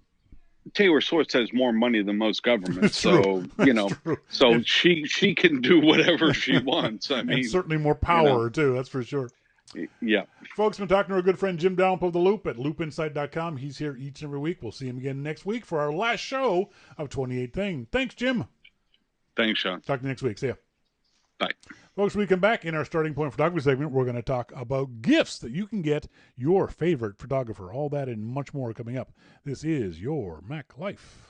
Taylor Swift has more money than most governments, so so she can do whatever she wants. I mean, and certainly more power too. That's for sure. Yeah, folks, been talking to our good friend Jim Dalrymple of the Loop at loopinsight.com. He's here each and every week. We'll see him again next week for our last show of 28 Thing. Thanks, Jim. Thanks, Shawn. Talk to you next week. See ya. Bye. Folks, when we come back in our Starting Point Photography segment, we're going to talk about gifts that you can get your favorite photographer. All that and much more coming up. This is your Mac Life.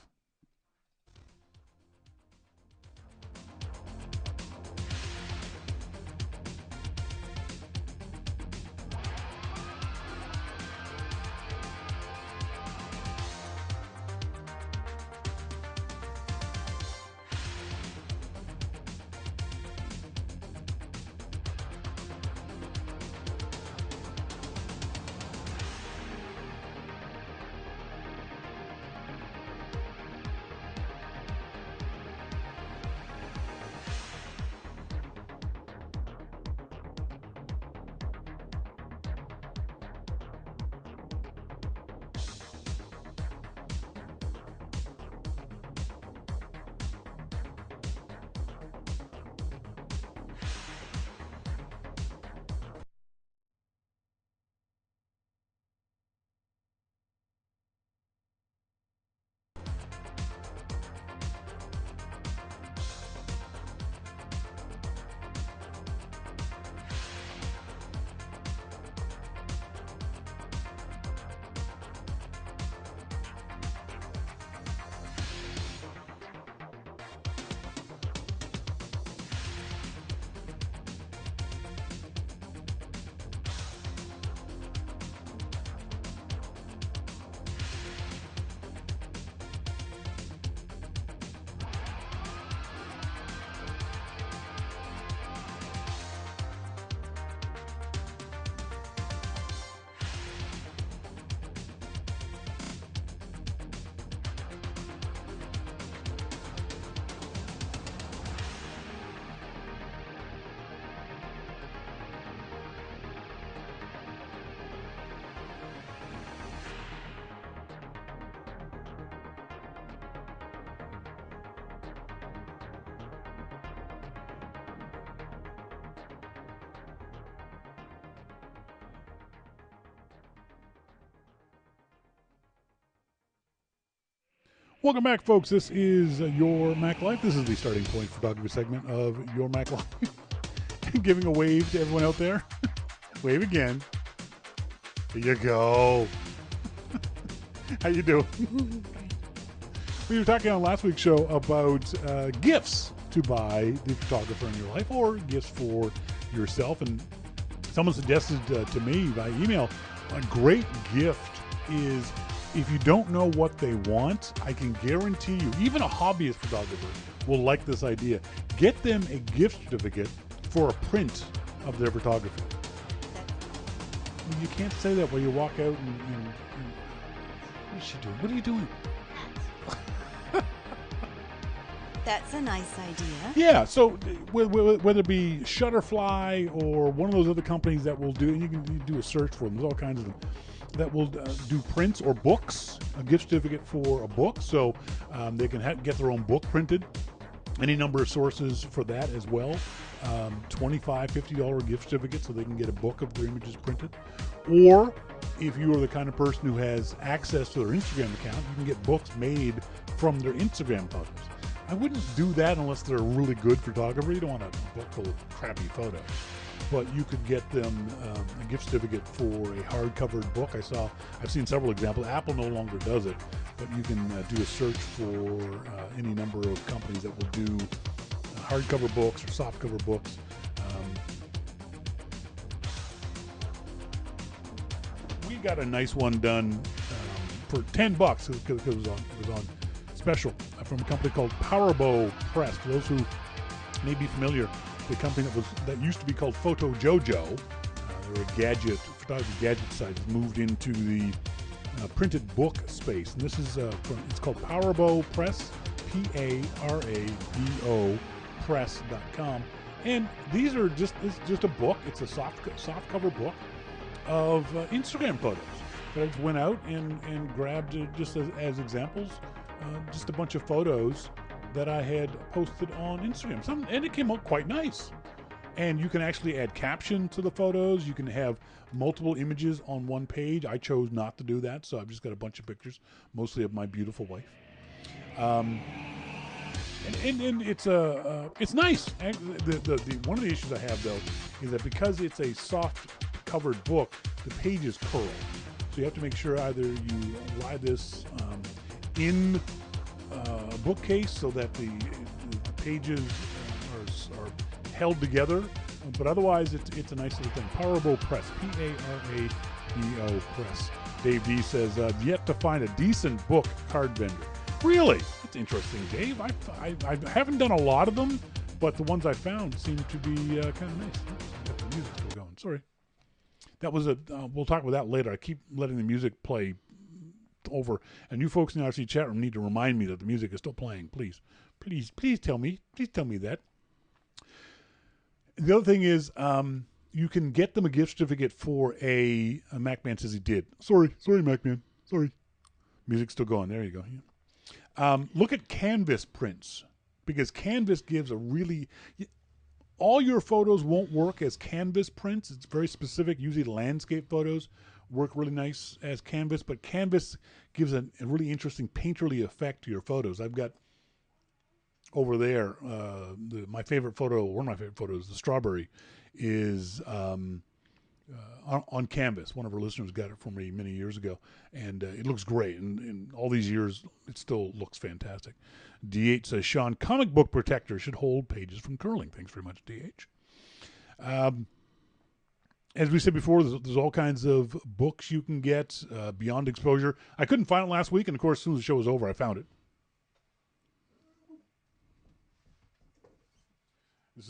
Welcome back, folks. This is Your Mac Life. This is the starting point photography segment of Your Mac Life. Giving a wave to everyone out there. Wave again. There you go. How you doing? We were talking on last week's show about gifts to buy the photographer in your life, or gifts for yourself. And someone suggested to me by email, a great gift is, if you don't know what they want, I can guarantee you, even a hobbyist photographer will like this idea. Get them a gift certificate for a print of their photography. Well, you can't say that while you walk out and what is she doing? What are you doing? That's a nice idea. Yeah, so whether it be Shutterfly or one of those other companies that will do, and you can do a search for them, there's all kinds of them, that will do prints or books, a gift certificate for a book, so they can get their own book printed. Any number of sources for that as well. $25, $50 gift certificate so they can get a book of their images printed. Or if you are the kind of person who has access to their Instagram account, you can get books made from their Instagram photos. I wouldn't do that unless they're a really good photographer. You don't want a book full of crappy photos. But you could get them a gift certificate for a hardcover book. I've seen several examples. Apple no longer does it, but you can do a search for any number of companies that will do hardcover books or softcover books. We got a nice one done for $10 because it was on special from a company called Powerbow Press. For those who may be familiar, the company that used to be called Photo Jojo, they were a photography gadget site, has moved into the printed book space, and this is it's called Powerbow Press, P-A-R-A-B-O Press.com, and these are just a book. It's a soft cover book of Instagram photos that I just went out and grabbed just as examples, just a bunch of photos that I had posted on Instagram. And it came out quite nice. And you can actually add caption to the photos. You can have multiple images on one page. I chose not to do that, so I've just got a bunch of pictures, mostly of my beautiful wife. And it's nice. And one of the issues I have, though, is that because it's a soft covered book, the pages curl. So you have to make sure either you lie this in a bookcase so that the pages are held together, but otherwise it's a nice little thing. Powerbow Press, P-A-R-A-B-O Press. Dave D says, yet to find a decent book card vendor. Really? That's interesting, Dave. I haven't done a lot of them, but the ones I found seem to be kind of nice. Got the music still going. Sorry. That was we'll talk about that later. I keep letting the music play over, and you folks in the RC chat room need to remind me that the music is still playing. Please tell me that. The other thing is, you can get them a gift certificate for a MacMan says he did. Sorry, MacMan. Sorry. Music's still going. There you go. Yeah. Look at Canvas prints, because Canvas gives all your photos won't work as Canvas prints. It's very specific. Usually landscape photos work really nice as Canvas, but Canvas gives a really interesting painterly effect to your photos. I've got over there, one of my favorite photos, the strawberry, is on Canvas. One of our listeners got it for me many years ago, and it looks great. And all these years, it still looks fantastic. DH says, Shawn, comic book protector should hold pages from curling. Thanks very much, DH. As we said before, there's all kinds of books you can get, Beyond Exposure. I couldn't find it last week, and of course, as soon as the show was over, I found it. This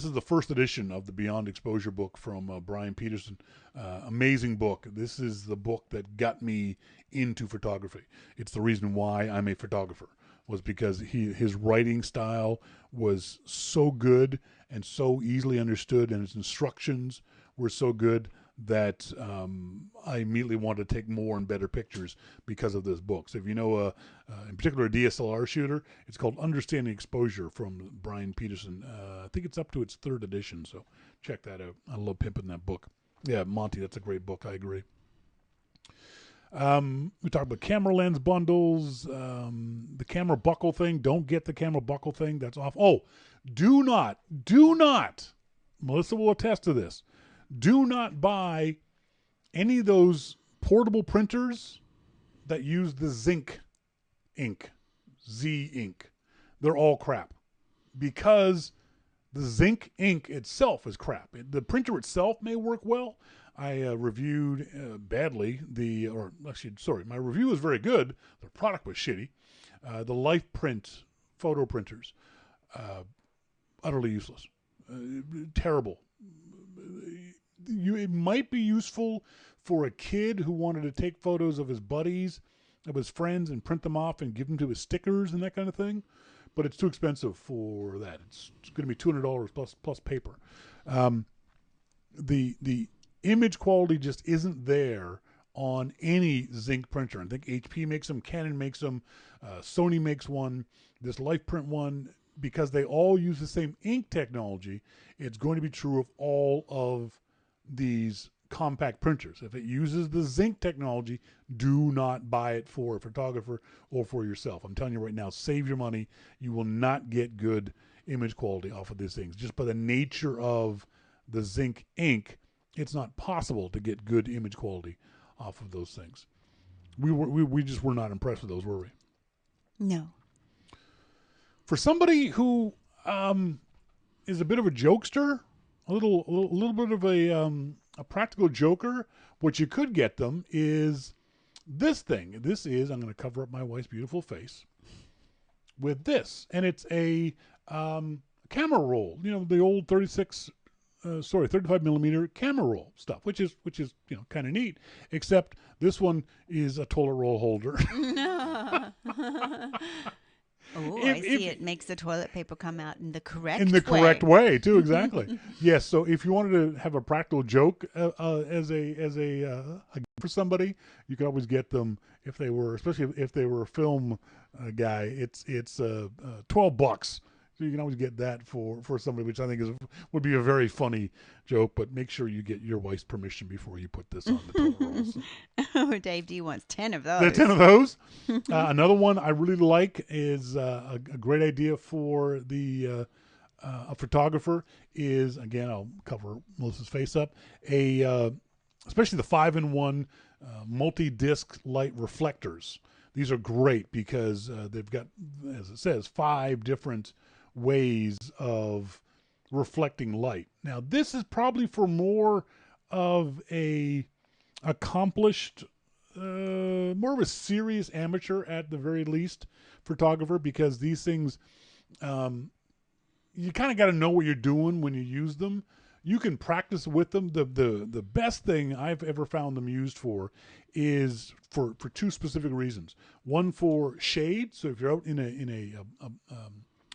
is the first edition of the Beyond Exposure book from Brian Peterson. Amazing book. This is the book that got me into photography. It's the reason why I'm a photographer, was because his writing style was so good and so easily understood, and his instructions were so good that I immediately wanted to take more and better pictures because of this book. So if you know, in particular, a DSLR shooter, it's called Understanding Exposure from Brian Peterson. I think it's up to its third edition, so check that out. I love pimping that book. Yeah, Monty, that's a great book. I agree. We talked about camera lens bundles, the camera buckle thing. Don't get the camera buckle thing. That's off. Oh, do not, Melissa will attest to this. Do not buy any of those portable printers that use the zinc ink, Z ink. They're all crap because the zinc ink itself is crap. The printer itself may work well. I reviewed badly my review was very good. The product was shitty. The Life Print photo printers, utterly useless, terrible. It might be useful for a kid who wanted to take photos of his buddies, of his friends, and print them off and give them to his stickers and that kind of thing. But it's too expensive for that. It's going to be $200 plus paper. The image quality just isn't there on any zinc printer. I think HP makes them, Canon makes them, Sony makes one, this LifePrint one, because they all use the same ink technology. It's going to be true of all of these compact printers. If it uses the zinc technology, do not buy it for a photographer or for yourself. I'm telling you right now, save your money. You will not get good image quality off of these things. Just by the nature of the zinc ink, it's not possible to get good image quality off of those things. We just were not impressed with those, were we? No. For somebody who is a bit of a jokester, a little bit of a practical joker, what you could get them is this thing. This is, I'm going to cover up my wife's beautiful face with this, and it's a camera roll. You know, the old 35 millimeter camera roll stuff, which is kind of neat. Except this one is a toilet roll holder. Oh, I see. It makes the toilet paper come out in the correct way. In the correct way, too, exactly. Yes, so if you wanted to have a practical joke as a for somebody, you could always get them if they were, especially if they were a film guy. It's $12. So you can always get that for somebody, which I think would be a very funny joke. But make sure you get your wife's permission before you put this on the toilet rolls. Oh, Dave D wants 10 of those. There are 10 of those. Another one I really like is a great idea for a photographer is, again, I'll cover Melissa's face up, especially the 5-in-1 multi-disc light reflectors. These are great because they've got, as it says, 5 different ways of reflecting light. Now, this is probably for more of a accomplished, more of a serious amateur at the very least photographer, because these things, you kind of got to know what you're doing when you use them. You can practice with them. The best thing I've ever found them used for is for 2 specific reasons. One, for shade. So if you're out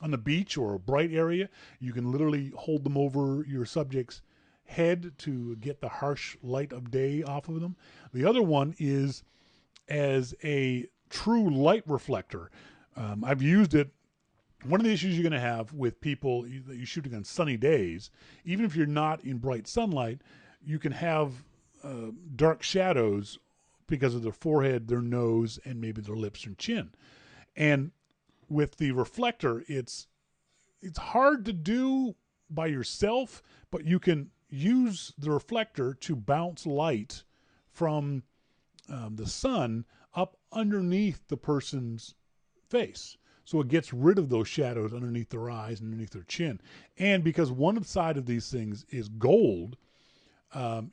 on the beach or a bright area, you can literally hold them over your subject's head to get the harsh light of day off of them. The other one is as a true light reflector. I've used it. One of the issues you're going to have with people that you're shooting on sunny days, even if you're not in bright sunlight, you can have dark shadows because of their forehead, their nose, and maybe their lips and chin. And with the reflector, it's hard to do by yourself, but you can use the reflector to bounce light from the sun up underneath the person's face. So it gets rid of those shadows underneath their eyes and underneath their chin. And because one side of these things is gold,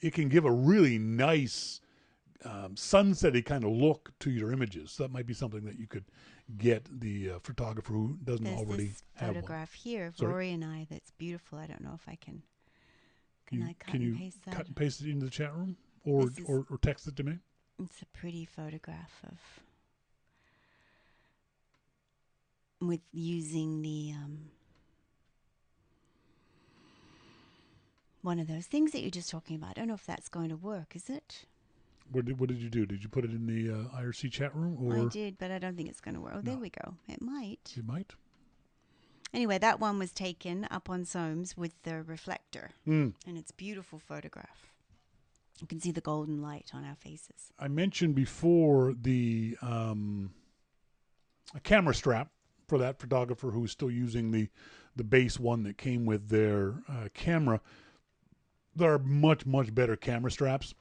it can give a really nice sunsetty kind of look to your images. So that might be something that you could get the photographer who doesn't already have one. There's this photograph here of Rory and I that's beautiful. I don't know if I can. Can I cut and paste that? Cut and paste it into the chat room or text it to me? It's a pretty photograph of with using the one of those things that you're just talking about. I don't know if that's going to work, is it? What did you do? Did you put it in the IRC chat room? Or? I did, but I don't think it's going to work. Oh, there we go. It might. It might. Anyway, that one was taken up on Soames with the reflector. And it's a beautiful photograph. You can see the golden light on our faces. I mentioned before a camera strap for that photographer who's still using the base one that came with their camera. There are much, much better camera straps.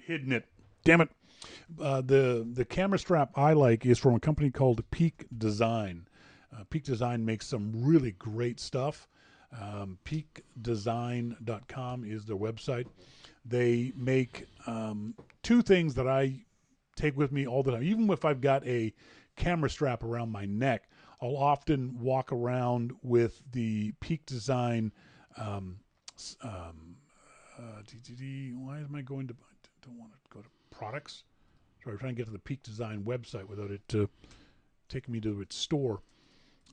Hidden it. Damn it. The camera strap I like is from a company called Peak Design. Peak Design makes some really great stuff. Peakdesign.com is their website. They make two things that I take with me all the time. Even if I've got a camera strap around my neck, I'll often walk around with the Peak Design. Why am I going to? I don't want to go to products. Sorry, I'm trying to get to the Peak Design website without it taking me to its store.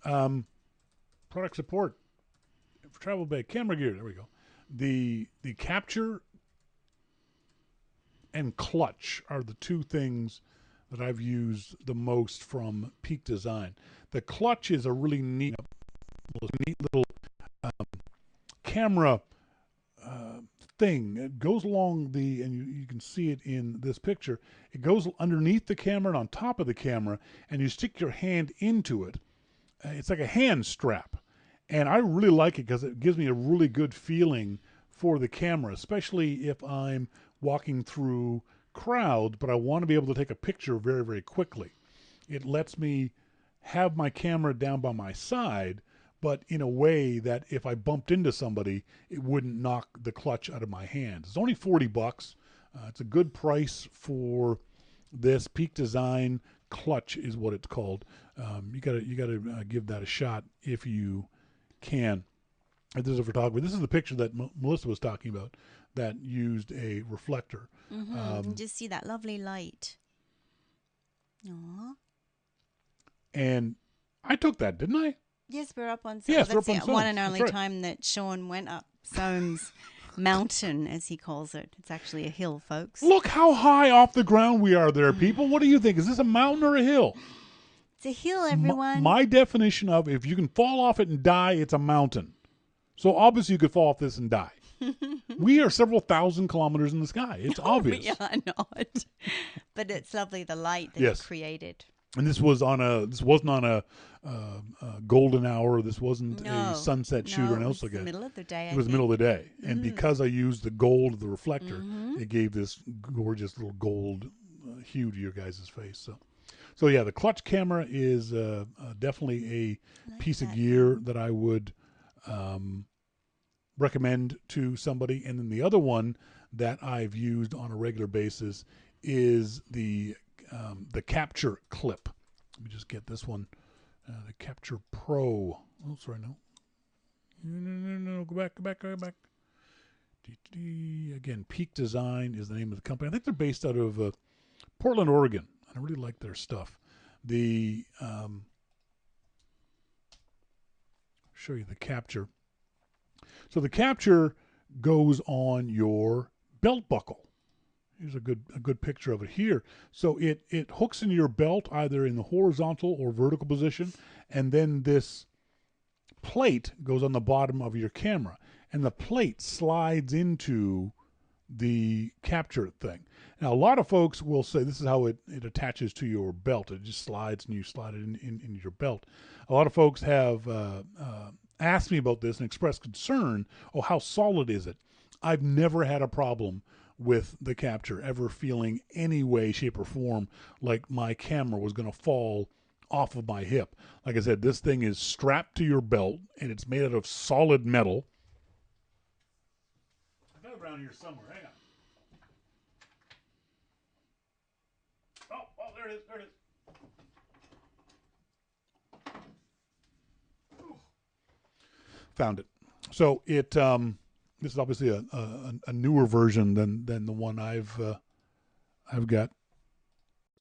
Product support for travel bag, camera gear. There we go. The capture and clutch are the two things that I've used the most from Peak Design. The clutch is a really neat little camera thing. It goes along and you can see it in this picture. It goes underneath the camera and on top of the camera, and you stick your hand into it. It's like a hand strap. And I really like it because it gives me a really good feeling for the camera, especially if I'm walking through crowds, but I want to be able to take a picture very, very quickly. It lets me have my camera down by my side, but in a way that if I bumped into somebody, it wouldn't knock the clutch out of my hand. It's only $40. It's a good price for this. Peak Design clutch is what it's called. You gotta give that a shot if you can. If there's a photographer, this is the picture that Melissa was talking about that used a reflector. You just see that lovely light. Aww. And I took that, didn't I? Yes, we're up on Soames. Yes, we're That's up on the Soames. one and only That's right. time that Shawn went up Soames Mountain, as he calls it. It's actually a hill, folks. Look how high off the ground we are there, people. What do you think? Is this a mountain or a hill? It's a hill, everyone. My definition of if you can fall off it and die, it's a mountain. So obviously you could fall off this and die. We are several thousand kilometers in the sky. It's obvious. We are not. But it's lovely, the light that Yes. it created. And this wasn't on a golden hour. This wasn't a sunset shoot or anything else like that. It was the middle of the day. It was the middle of the day. And because I used the gold of the reflector, it gave this gorgeous little gold hue to your guys' face. So yeah, the clutch camera is definitely a piece of gear that I would recommend to somebody. And then the other one that I've used on a regular basis is the capture clip. Let me just get this one, the Capture Pro. Oh, sorry, no. No, go back. Again, Peak Design is the name of the company. I think they're based out of Portland, Oregon. I really like their stuff. Show you the capture. So the capture goes on your belt buckle. Here's a good picture of it here. So it hooks into your belt either in the horizontal or vertical position, and then this plate goes on the bottom of your camera, and the plate slides into the capture thing. Now, a lot of folks will say this is how it attaches to your belt. It just slides, and you slide it in your belt. A lot of folks have asked me about this and expressed concern. Oh, how solid is it? I've never had a problem with the capture, ever feeling any way, shape, or form like my camera was going to fall off of my hip. Like I said, this thing is strapped to your belt, and it's made out of solid metal. I got it around here somewhere. Hang on. Oh, there it is. Ooh. Found it. So it this is obviously a newer version than the one I've got.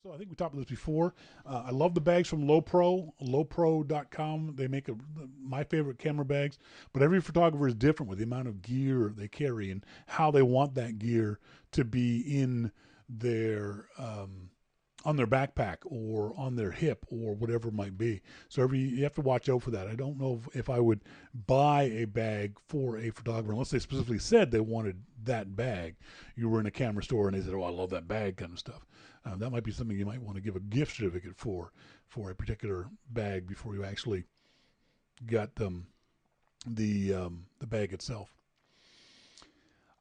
So I think we talked about this before. I love the bags from Lowpro, lowpro.com. They make my favorite camera bags, but every photographer is different with the amount of gear they carry and how they want that gear to be in their on their backpack or on their hip or whatever it might be. So you have to watch out for that. I don't know if I would buy a bag for a photographer unless they specifically said they wanted that bag. You were in a camera store and they said, "Oh, I love that bag," kind of stuff. That might be something you might want to give a gift certificate for a particular bag before you actually got them the bag itself.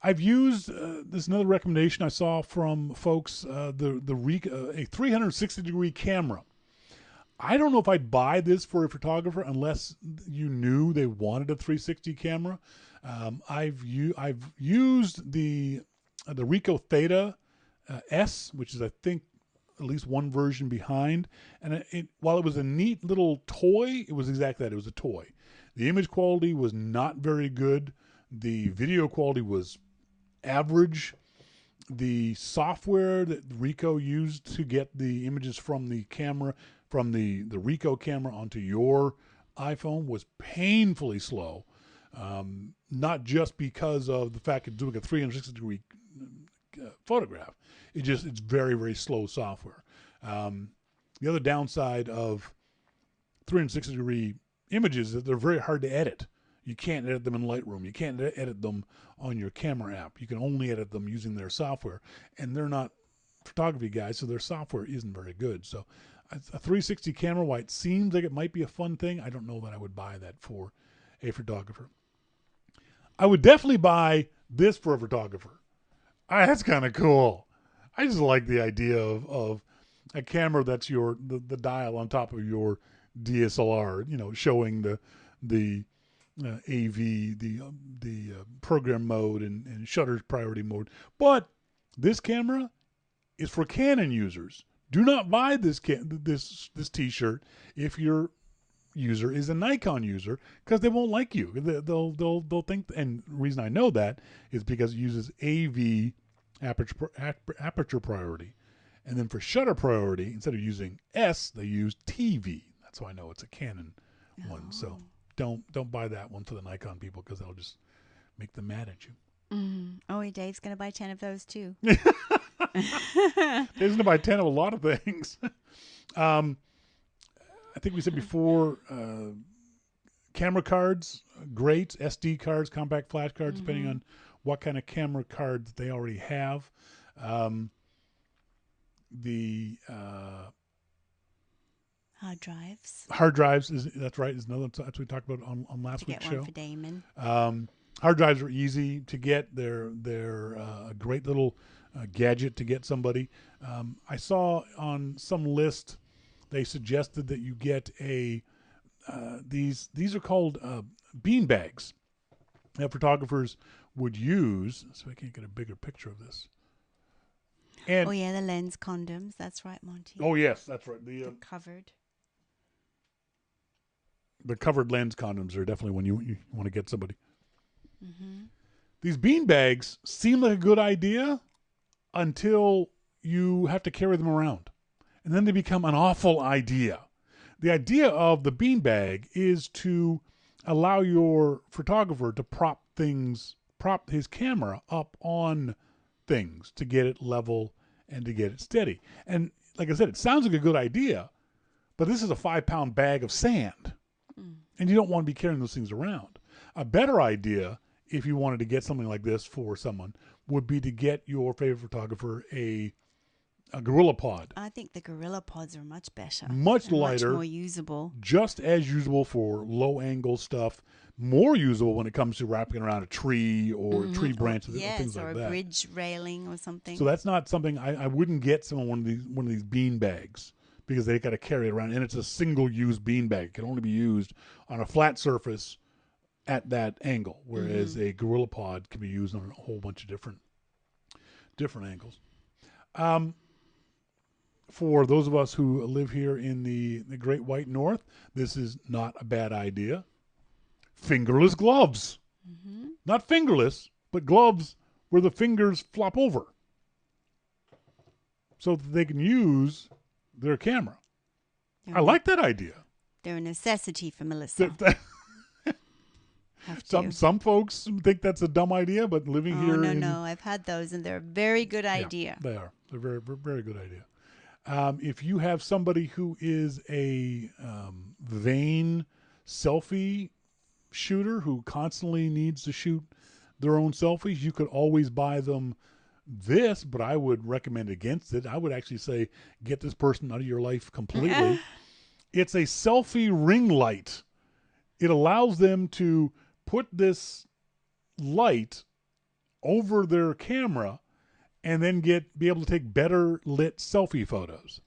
I've used this is another recommendation I saw from folks, a 360-degree camera. I don't know if I'd buy this for a photographer unless you knew they wanted a 360 camera. I've used the Ricoh Theta S, which is I think at least one version behind, and while it was a neat little toy, it was exactly that. It was a toy. The image quality was not very good. The video quality was average. The software that Ricoh used to get the images from the camera, from the Ricoh camera onto your iPhone, was painfully slow. Not just because of the fact it's doing a 360-degree photograph. It's very, very slow software. The other downside of 360-degree images is that they're very hard to edit. You can't edit them in Lightroom. You can't edit them on your camera app. You can only edit them using their software. And they're not photography guys, so their software isn't very good. So a 360 camera, while it seems like it might be a fun thing, I don't know that I would buy that for a photographer. I would definitely buy this for a photographer. That's kind of cool. I just like the idea of a camera that's the dial on top of your DSLR, showing the AV, the program mode and shutter priority mode. But this camera is for Canon users. Do not buy this T-shirt if your user is a Nikon user, because they won't like you. They'll think. And the reason I know that is because it uses AV, aperture priority, and then for shutter priority, instead of using S, they use TV. That's why I know it's a Canon one. So don't buy that one for the Nikon people, because that'll just make them mad at you. Oh, Dave's gonna buy 10 of those too. Dave's gonna buy 10 of a lot of things. I think we said before, camera cards, great. SD cards, compact flash cards, depending on what kind of camera cards they already have. The hard drives. Hard drives that's right. Is another that's what we talked about on last week's show. One for Damon. Hard drives are easy to get. They're a great little gadget to get somebody. I saw on some list they suggested that you get these are called bean bags that photographers would use. So I can't get a bigger picture of this. And oh yeah, the lens condoms. That's right, Monty. Oh yes, that's right. The covered. The covered lens condoms are definitely when you want to get somebody. These bean bags seem like a good idea until you have to carry them around. And then they become an awful idea. The idea of the bean bag is to allow your photographer to prop his camera up on things to get it level and to get it steady. And like I said, it sounds like a good idea, but this is a 5-pound bag of sand. And you don't want to be carrying those things around. A better idea, if you wanted to get something like this for someone, would be to get your favorite photographer a Gorilla Pod. I think the Gorilla Pods are much better. Much lighter. Much more usable. Just as usable for low-angle stuff. More usable when it comes to wrapping around a tree or tree branches and things like that. Yes, or a bridge railing or something. So that's not something I wouldn't get someone one of these bean bags, because they got to carry it around, and it's a single-use bean bag. It can only be used on a flat surface at that angle, whereas a Gorilla Pod can be used on a whole bunch of different angles. For those of us who live here in the Great White North, this is not a bad idea. Fingerless gloves. Not fingerless, but gloves where the fingers flop over so that they can use their camera. I like that idea. They're a necessity for Melissa. Some folks think that's a dumb idea, but living here... No, I've had those, and they're a very good idea. Yeah, they are. They're very, very good idea. If you have somebody who is a vain selfie shooter who constantly needs to shoot their own selfies, you could always buy them this, but I would recommend against it. I would actually say get this person out of your life completely. It's a selfie ring light. It allows them to put this light over their camera and then be able to take better lit selfie photos.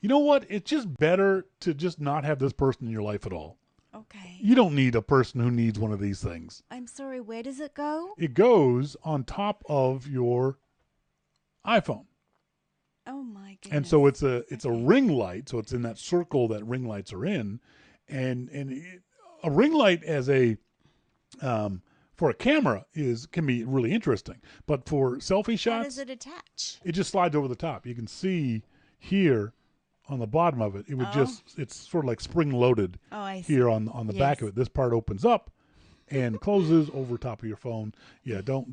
You know what? It's just better to just not have this person in your life at all. Okay. You don't need a person who needs one of these things. I'm sorry, where does it go? It goes on top of your iPhone. Oh my goodness. And so it's a ring light, so it's in that circle that ring lights are in, and a ring light as a for a camera can be really interesting, but for selfie shots, how does it attach? It just slides over the top. You can see here on the bottom of it, it would it's sort of like spring loaded here on the back of it. This part opens up and closes over top of your phone. Yeah, don't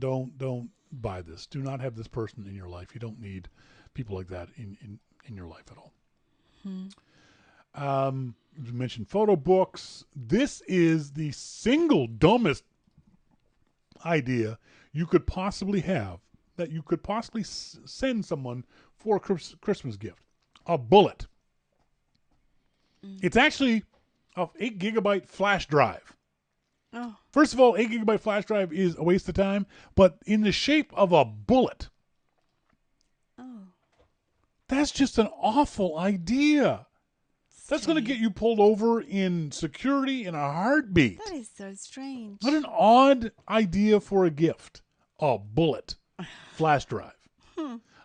buy this. Do not have this person in your life. You don't need people like that in your life at all. You mentioned photo books. This is the single dumbest idea you could possibly have, that you could possibly send someone for a Christmas gift. A bullet. It's actually an 8 gigabyte flash drive. Oh. First of all, 8 gigabyte flash drive is a waste of time, but in the shape of a bullet. Oh. That's just an awful idea. That's going to get you pulled over in security in a heartbeat. That is so strange. What an odd idea for a gift. A bullet flash drive.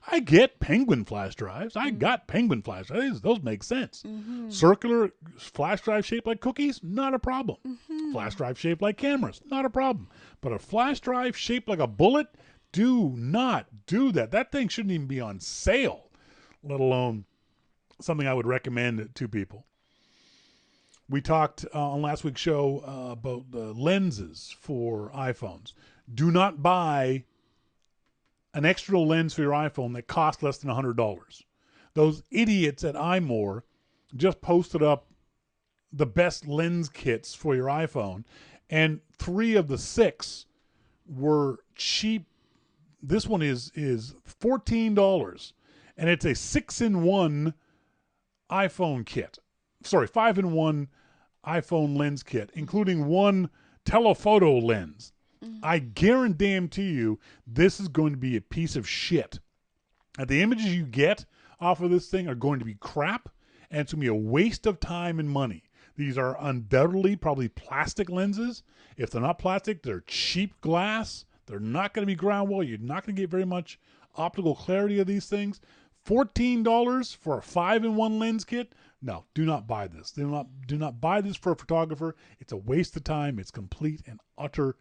I get penguin flash drives. I got penguin flash drives. Those make sense. Circular flash drive shaped like cookies, not a problem. Flash drive shaped like cameras, not a problem. But a flash drive shaped like a bullet, do not do that. That thing shouldn't even be on sale, let alone something I would recommend to people. We talked on last week's show about the lenses for iPhones. Do not buy an extra lens for your iPhone that costs less than $100. Those idiots at iMore just posted up the best lens kits for your iPhone, and 3 of the 6 were cheap. This one is $14, and it's a 6-in-1 iPhone kit. Sorry, 5-in-1 iPhone lens kit, including 1 telephoto lens. I guarantee you this is going to be a piece of shit. And the images you get off of this thing are going to be crap, and it's going to be a waste of time and money. These are undoubtedly probably plastic lenses. If they're not plastic, they're cheap glass. They're not going to be ground well. You're not going to get very much optical clarity of these things. $14 for a 5-in-1 lens kit? No, do not buy this. Do not buy this for a photographer. It's a waste of time. It's complete and utter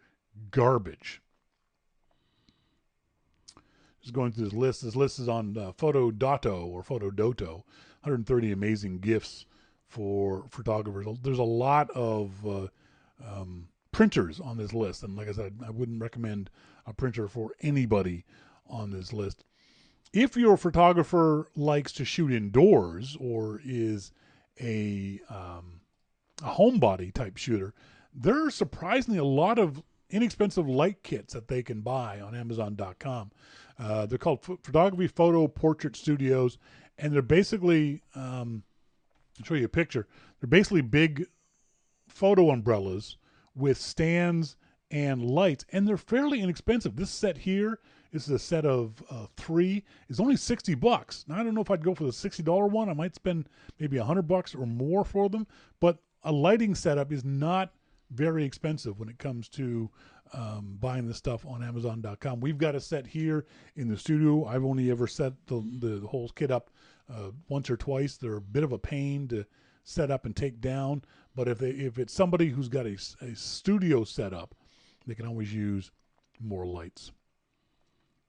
garbage. Just going through this list. This list is on Photodato or Photodoto. 130 amazing gifts for photographers. There's a lot of printers on this list, and like I said, I wouldn't recommend a printer for anybody on this list. If your photographer likes to shoot indoors or is a homebody type shooter, there are surprisingly a lot of inexpensive light kits that they can buy on Amazon.com. They're called Photography Photo Portrait Studios, and they're basically, I'll show you a picture. They're basically big photo umbrellas with stands and lights, and they're fairly inexpensive. This set here, this is a set of 3, is only $60. Now, I don't know if I'd go for the $60 one. I might spend maybe $100 or more for them, but a lighting setup is not very expensive when it comes to buying this stuff on Amazon.com. We've got a set here in the studio. I've only ever set the whole kit up once or twice. They're a bit of a pain to set up and take down, but if it's somebody who's got a studio setup, they can always use more lights.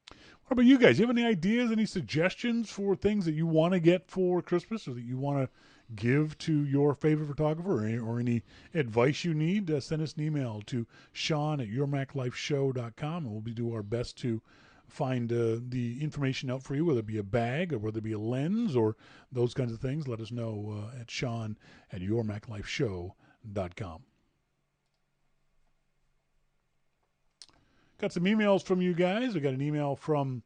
What about you guys? Do you have any ideas, any suggestions for things that you want to get for Christmas or that you want to give to your favorite photographer, or any advice you need? Send us an email to Shawn at yourmaclifeshow.com, and we'll do our best to find the information out for you, whether it be a bag or whether it be a lens or those kinds of things, let us know at Shawn at yourmaclifeshow.com. Got some emails from you guys. We got an email from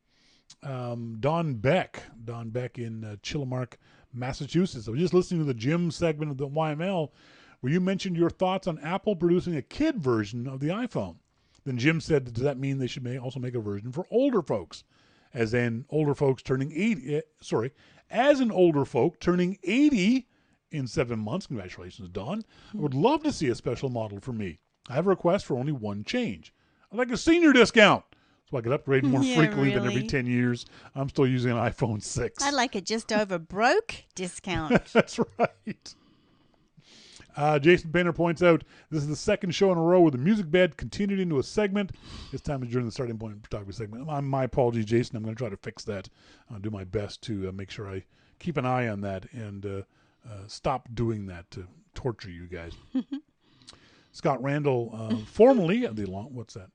Don Beck. Don Beck in Chillimark, Massachusetts. I was just listening to the Jim segment of the YML where you mentioned your thoughts on Apple producing a kid version of the iPhone. Then Jim said, does that mean they should also make a version for older folks? As in older folks turning 80, as an older folk turning 80 in 7 months. Congratulations, Don. I would love to see a special model for me. I have a request for only one change. I'd like a senior discount so I could upgrade more frequently than every 10 years. I'm still using an iPhone 6. I like a just over broke discount. That's right. Jason Painter points out this is the second show in a row where the music bed continued into a segment. This time is during the starting point photography segment. My apologies, Jason. I'm going to try to fix that. I'll do my best to make sure I keep an eye on that and stop doing that to torture you guys. Scott Randall, formerly of the what's that?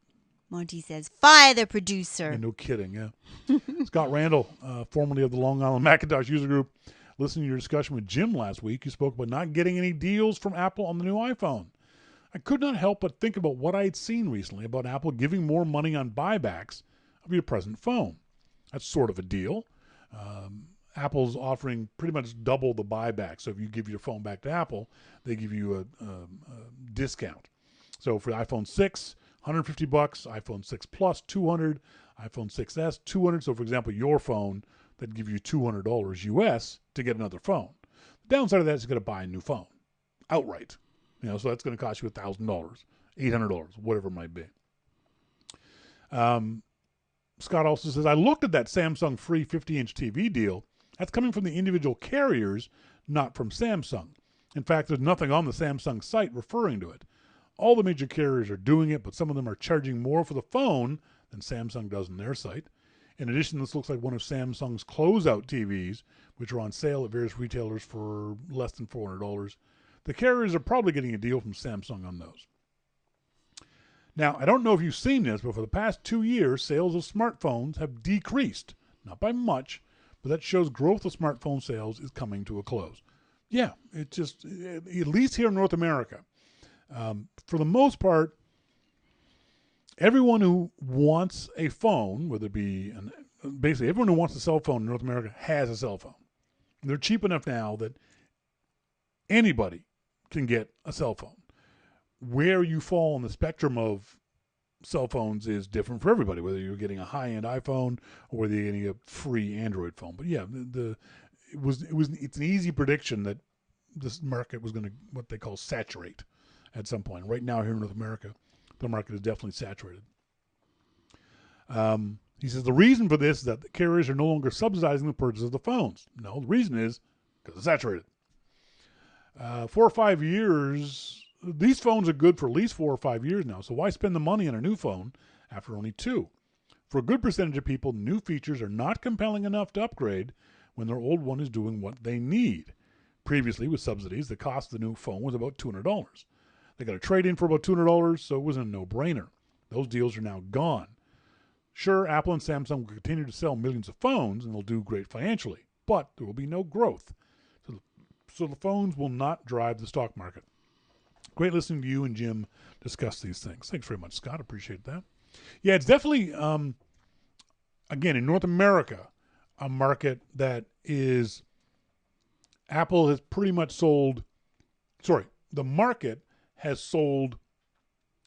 Monty says, fire the producer. Yeah, no kidding, yeah. Scott Randall, formerly of the Long Island Macintosh User Group. Listening to your discussion with Jim last week, you spoke about not getting any deals from Apple on the new iPhone. I could not help but think about what I had seen recently about Apple giving more money on buybacks of your present phone. That's sort of a deal. Apple's offering pretty much double the buyback. So if you give your phone back to Apple, they give you a discount. So for the iPhone 6, $150, iPhone 6 Plus, $200, iPhone 6S, $200. So for example, your phone, that'd give you $200 US to get another phone. The downside of that is you're going to buy a new phone outright. So that's going to cost you $1,000, $800, whatever it might be. Scott also says, I looked at that Samsung free 50-inch TV deal. That's coming from the individual carriers, not from Samsung. In fact, there's nothing on the Samsung site referring to it. All the major carriers are doing it, but some of them are charging more for the phone than Samsung does on their site. In addition, this looks like one of Samsung's closeout TVs, which are on sale at various retailers for less than $400. The carriers are probably getting a deal from Samsung on those. Now, I don't know if you've seen this, but for the past 2 years, sales of smartphones have decreased. Not by much, but that shows growth of smartphone sales is coming to a close. Yeah, it just, at least here in North America, for the most part, everyone who wants a phone, whether it be, basically everyone who wants a cell phone in North America has a cell phone. They're cheap enough now that anybody can get a cell phone. Where you fall on the spectrum of cell phones is different for everybody, whether you're getting a high-end iPhone or whether you're getting a free Android phone. But yeah, it's an easy prediction that this market was going to, what they call, saturate at some point. Right now here in North America, the market is definitely saturated. He says the reason for this is that the carriers are no longer subsidizing the purchase of the phones. No, the reason is because it's saturated. 4 or 5 years, these phones are good for at least 4 or 5 years now, so why spend the money on a new phone after only 2? For a good percentage of people, new features are not compelling enough to upgrade when their old one is doing what they need. Previously, with subsidies, the cost of the new phone was about $200. They got a trade-in for about $200, so it was a no-brainer. Those deals are now gone. Sure, Apple and Samsung will continue to sell millions of phones, and they'll do great financially, but there will be no growth. So the phones will not drive the stock market. Great listening to you and Jim discuss these things. Thanks very much, Scott. Appreciate that. Yeah, it's definitely, again, in North America, a market that is, Apple has pretty much sold, the market has sold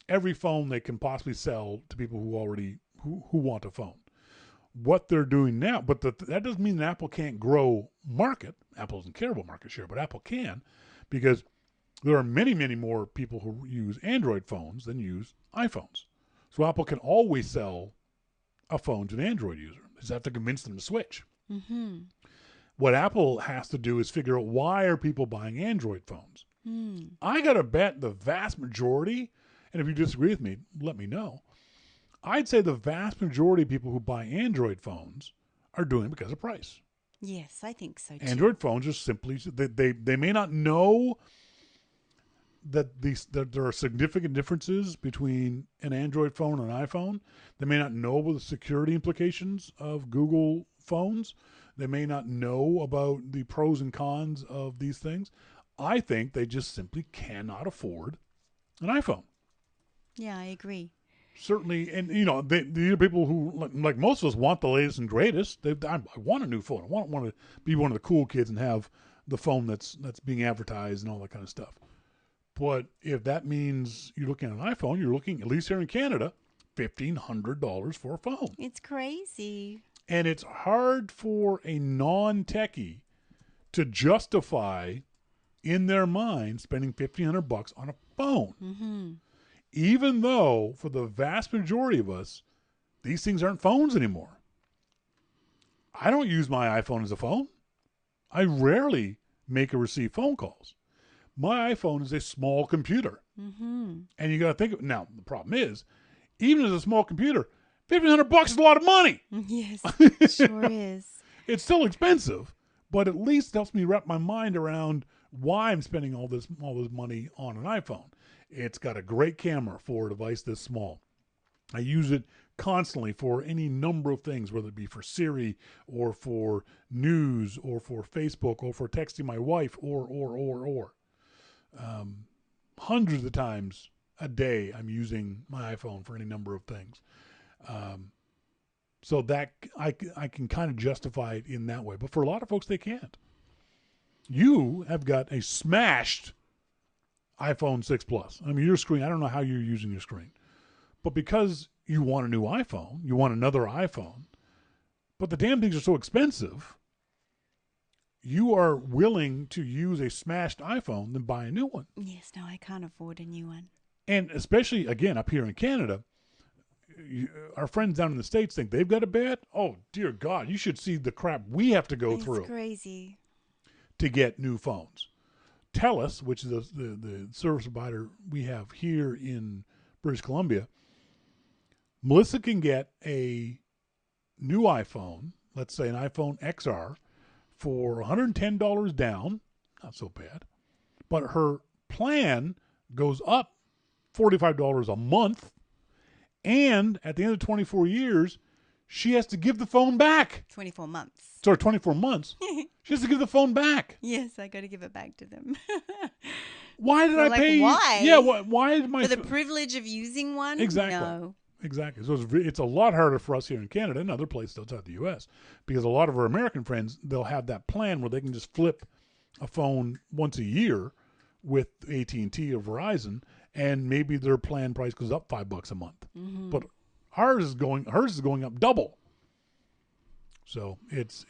every phone they can possibly sell to people who want a phone. What they're doing now, but that doesn't mean that Apple can't grow market. Apple doesn't care about market share, but Apple can, because there are many, many more people who use Android phones than use iPhones. So Apple can always sell a phone to an Android user. They just have to convince them to switch. Mm-hmm. What Apple has to do is figure out, why are people buying Android phones? I got to bet the vast majority, and if you disagree with me, let me know. I'd say the vast majority of people who buy Android phones are doing it because of price. Yes, I think so too. Android phones are simply, they may not know that there are significant differences between an Android phone and an iPhone. They may not know about the security implications of Google phones. They may not know about the pros and cons of these things. I think they just simply cannot afford an iPhone. Yeah, I agree. Certainly, and these are people who, like most of us, want the latest and greatest. I want a new phone. I want to be one of the cool kids and have the phone that's being advertised and all that kind of stuff. But if that means you're looking at an iPhone, you're looking, at least here in Canada, $1,500 for a phone. It's crazy. And it's hard for a non-techie to justify in their mind spending $1,500 on a phone. Mm-hmm. Even though, for the vast majority of us, these things aren't phones anymore. I don't use my iPhone as a phone. I rarely make or receive phone calls. My iPhone is a small computer. Mm-hmm. And you got to think, now, the problem is, even as a small computer, $1,500 is a lot of money. Yes, it sure is. It's still expensive, but at least helps me wrap my mind around why I'm spending all this money on an iPhone. It's got a great camera for a device this small. I use it constantly for any number of things, whether it be for Siri or for news or for Facebook or for texting my wife or. Hundreds of times a day I'm using my iPhone for any number of things. So that I can kind of justify it in that way. But for a lot of folks, they can't. You have got a smashed iPhone 6 Plus. I mean, your screen, I don't know how you're using your screen. But because you want a new iPhone, you want another iPhone, but the damn things are so expensive, you are willing to use a smashed iPhone than buy a new one. Yes, no, I can't afford a new one. And especially, again, up here in Canada, our friends down in the States think they've got it bad. Oh, dear God, you should see the crap we have to go through. It's crazy. To get new phones. TELUS, which is the service provider we have here in British Columbia, Melissa can get a new iPhone, let's say an iPhone XR, for $110 down. Not so bad. But her plan goes up $45 a month. And at the end of 24 years, she has to give the phone back. 24 months. Sorry, 24 months. She has to give the phone back. Yes, I got to give it back to them. Why did I pay? Why? Yeah, why is my... For the privilege of using one? Exactly. No. Exactly. So it's a lot harder for us here in Canada and other places outside the U.S. because a lot of our American friends, they'll have that plan where they can just flip a phone once a year with AT&T or Verizon, and maybe their plan price goes up $5 a month. Mm-hmm. But hers is going up double. So it's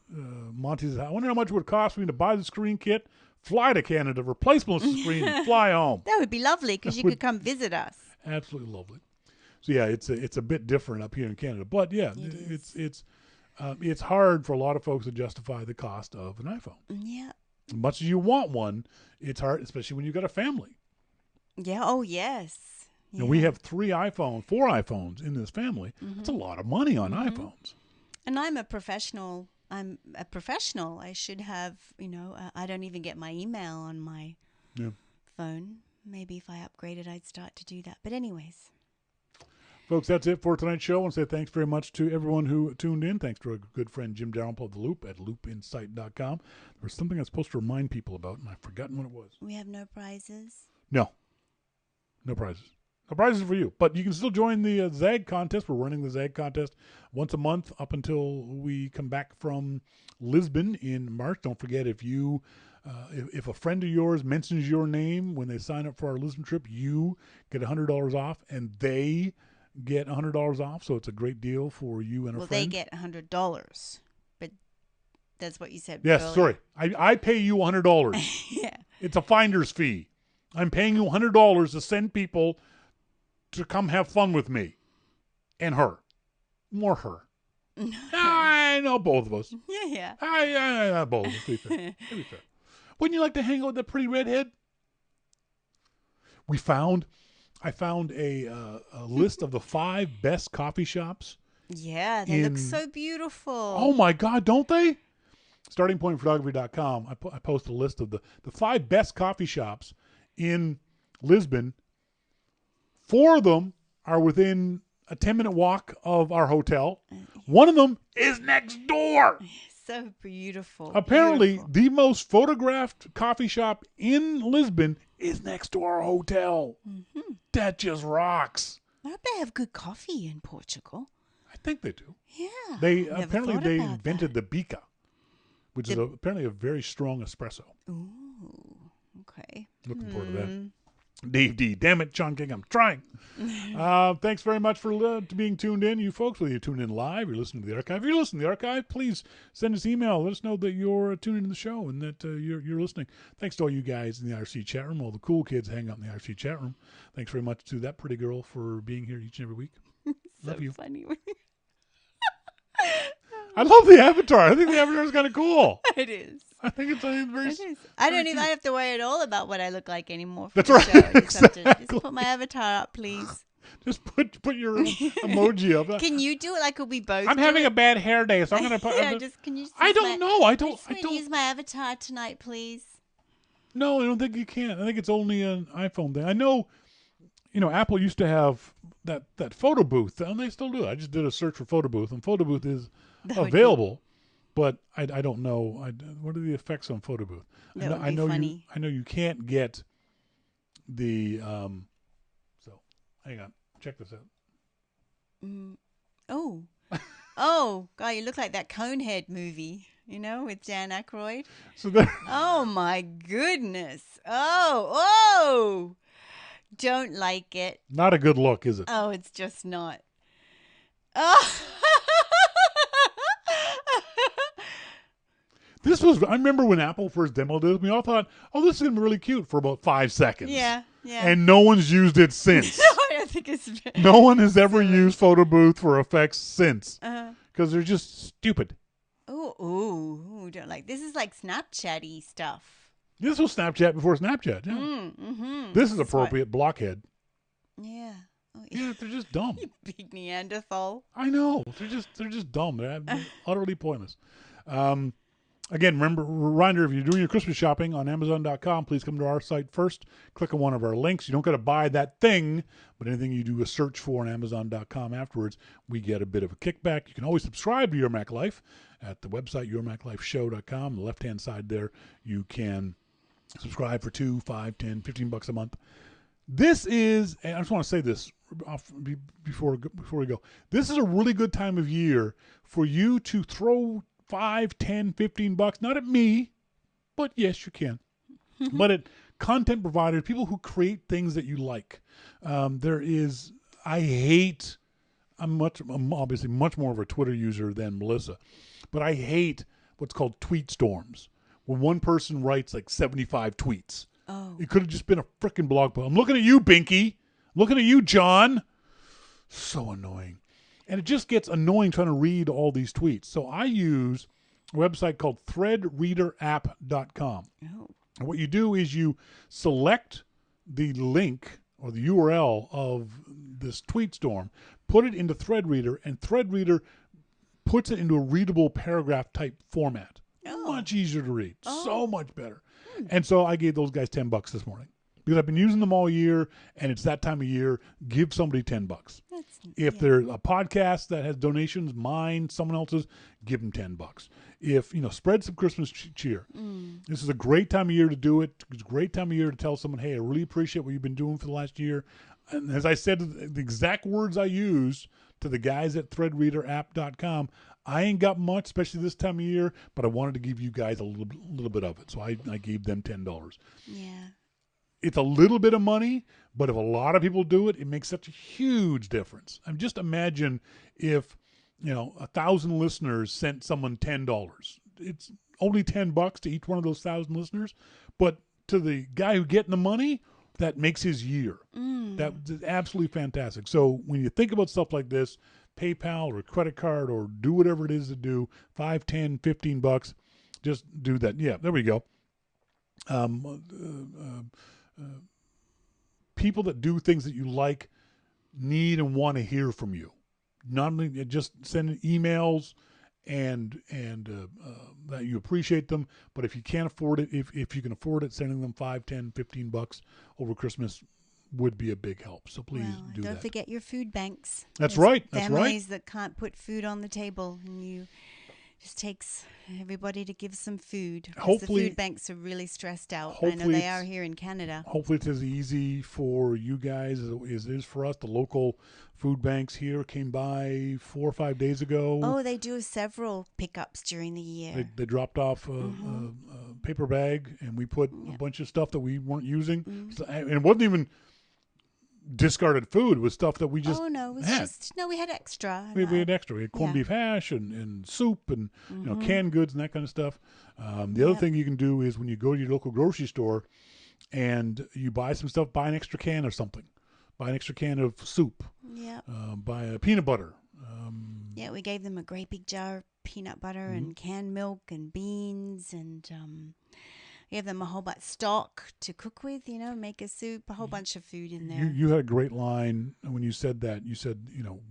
Monty says, I wonder how much it would cost me to buy the screen kit, fly to Canada, replace Melissa's screen, and fly home. That would be lovely because you could come visit us. Absolutely lovely. So yeah, it's a bit different up here in Canada, but yeah, it's hard for a lot of folks to justify the cost of an iPhone. Yeah. As much as you want one, it's hard, especially when you've got a family. Yeah. Oh yes. Yeah. And we have 4 iPhones in this family. Mm-hmm. That's a lot of money on iPhones. And I'm a professional. I should have, I don't even get my email on my phone. Maybe if I upgraded, I'd start to do that. But anyways. Folks, that's it for tonight's show. I want to say thanks very much to everyone who tuned in. Thanks to our good friend Jim Dalrymple of The Loop at loopinsight.com. There was something I was supposed to remind people about, and I've forgotten what it was. We have no prizes? No. No prizes. No prizes for you. But you can still join the ZAG contest. We're running the ZAG contest once a month up until we come back from Lisbon in March. Don't forget, if you... if a friend of yours mentions your name when they sign up for our Lisbon trip, you get $100 off, and they get $100 off. So it's a great deal for you and a friend. Well, they get $100, but that's what you said. Yes, earlier. sorry. I pay you $100. Yeah. It's a finder's fee. I'm paying you $100 to send people to come have fun with me and her. More her. I know both of us. Yeah. I both of us. To be fair. Wouldn't you like to hang out with that pretty redhead? I found a list of the 5 best coffee shops. Yeah, they look so beautiful. Oh my God, don't they? StartingPointPhotography.com. I post a list of the 5 best coffee shops in Lisbon. 4 of them are within a 10-minute walk of our hotel. One of them is next door. So beautiful. Apparently, beautiful. the most photographed coffee shop in Lisbon is next to our hotel. Mm-hmm. That just rocks. I hope they have good coffee in Portugal. I think they do. Yeah. They never apparently thought they about invented that. the Bica, which is apparently a very strong espresso. Ooh, okay. Looking forward to that. Dave D. Damn it, John King, I'm trying. Thanks very much for being tuned in, you folks. Whether you're tuned in live, you're listening to the archive. If you're listening to the archive, please send us email. Let us know that you're tuning in the show and that you're listening. Thanks to all you guys in the IRC chat room, all the cool kids hang out in the IRC chat room. Thanks very much to that pretty girl for being here each and every week. Love you. Funny. I love the avatar. I think the avatar is kind of cool. It is. I think it's very. It is. I don't even have to worry at all about what I look like anymore. For That's the right. Show. I just have to Exactly. just put my avatar up, please. Just put your emoji up. Can you do it like we both? I'm do having it? a bad hair day, so I'm gonna put. Yeah, just can you? Just I use don't my- know. I I don't. just I want to don't. use my avatar tonight, please. No, I don't think you can. I think it's only an iPhone thing. I know. Apple used to have that photo booth, and they still do. I just did a search for photo booth, and photo booth is available. But I don't know. What are the effects on photo booth? That would be I know funny. I know you can't get the. So hang on. Check this out. Oh, oh, God! You look like that Conehead movie, with Dan Aykroyd. So that. Oh my goodness! Oh, don't like it. Not a good look, is it? Oh, it's just not. Oh. I remember when Apple first demoed this, we all thought, oh, this is going to be really cute for about 5 seconds. Yeah. And no one's used it since. No, I don't think it's. No one has ever used Photo Booth for effects since. Uh-huh. Because they're just stupid. Ooh, don't like. This is like Snapchat-y stuff. This was Snapchat before Snapchat. Yeah. Mm-hmm. This is appropriate blockhead. Yeah. Oh, Yeah, they're just dumb. You big Neanderthal. I know. They're just dumb. They're utterly pointless. Again, reminder, if you're doing your Christmas shopping on Amazon.com, please come to our site first. Click on one of our links. You don't got to buy that thing, but anything you do a search for on Amazon.com afterwards, we get a bit of a kickback. You can always subscribe to Your Mac Life at the website, yourmaclifeshow.com. On the left-hand side there, you can subscribe for $2, $5, $10, $15 a month. This is, and I just want to say this before we go. This is a really good time of year for you to throw $5, $10, $15, not at me, but yes, you can. But at content providers, people who create things that you like. I'm obviously much more of a Twitter user than Melissa, but I hate what's called tweet storms, when one person writes like 75 tweets. Oh. It could have just been a freaking blog post. I'm looking at you, Binky. I'm looking at you, John. So annoying. And it just gets annoying trying to read all these tweets. So I use a website called threadreaderapp.com. Oh. And what you do is you select the link or the URL of this tweet storm, put it into ThreadReader, and ThreadReader puts it into a readable paragraph type format. Oh. Much easier to read. Oh. So much better. And so I gave those guys $10 this morning. Because I've been using them all year, and it's that time of year. Give somebody $10. If there's a podcast that has donations, mine, someone else's, give them $10. If spread some Christmas cheer. This is a great time of year to do it. It's a great time of year to tell someone, hey, I really appreciate what you've been doing for the last year. And as I said, the exact words I use to the guys at threadreaderapp.com, I ain't got much, especially this time of year, but I wanted to give you guys a little bit of it. So I gave them $10. Yeah. It's a little bit of money, but if a lot of people do it, it makes such a huge difference. I mean, just imagine if, 1,000 listeners sent someone $10. It's only $10 to each one of those 1,000 listeners, but to the guy who getting the money, that makes his year. That's absolutely fantastic. So when you think about stuff like this, PayPal or a credit card or do whatever it is to do, $5, $10, $15, just do that. Yeah, there we go. People that do things that you like need and want to hear from you. Not only just send emails and that you appreciate them. But if you can't afford it, if you can afford it, sending them $5, $10, $15 over Christmas would be a big help. So please do that. Don't forget your food banks. That's right. That's families right. that can't put food on the table, and just takes everybody to give some food. Hopefully, the food banks are really stressed out. I know they are here in Canada. Hopefully it's as easy for you guys as it is for us. The local food banks here came by 4 or 5 days ago. Oh, they do several pickups during the year. They dropped off a paper bag, and we put a bunch of stuff that we weren't using. And it wasn't even discarded food. It was stuff that we just we had extra. We had extra. We had corned beef hash and soup and canned goods and that kind of stuff. The other thing you can do is when you go to your local grocery store and you buy some stuff, buy an extra can of something. Buy an extra can of soup. Yeah. Buy a peanut butter. We gave them a great big jar of peanut butter and canned milk and beans and gave them a whole bunch of stock to cook with, make a soup, a whole bunch of food in there. You had a great line when you said that. You said,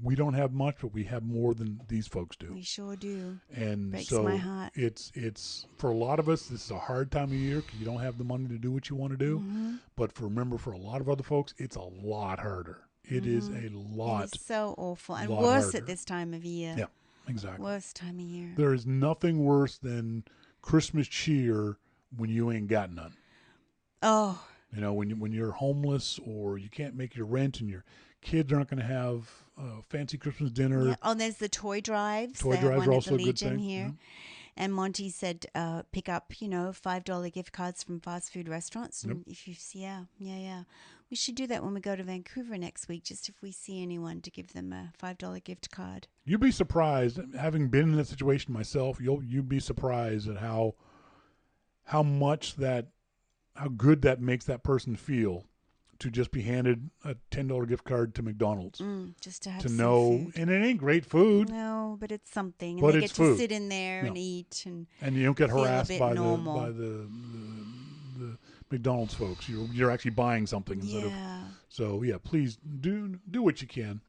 we don't have much, but we have more than these folks do. We sure do. And breaks so my heart. It's for a lot of us, this is a hard time of year because you don't have the money to do what you want to do. But remember, for a lot of other folks, it's a lot harder. It is a lot. It's so awful. And worse harder at this time of year. Yeah, exactly. Worst time of year. There is nothing worse than Christmas cheer when you ain't got none. Oh. When you're homeless or you can't make your rent and your kids aren't going to have fancy Christmas dinner. Yeah. Oh, there's the toy drives. Toy drives are also at the a good Legion thing. Here. Yeah. And Monty said pick up, $5 gift cards from fast food restaurants. And if you see, yeah. We should do that when we go to Vancouver next week, just if we see anyone, to give them a $5 gift card. You'd be surprised, having been in that situation myself, you'd be surprised at how good that makes that person feel to just be handed a $10 gift card to McDonald's. Just to have to some know, food. and it ain't great food. No, but it's something. But and they it's get to food. sit in there and eat. And you don't get feel a harassed bit by normal. the McDonald's folks. You're actually buying something instead of. So yeah, please do what you can.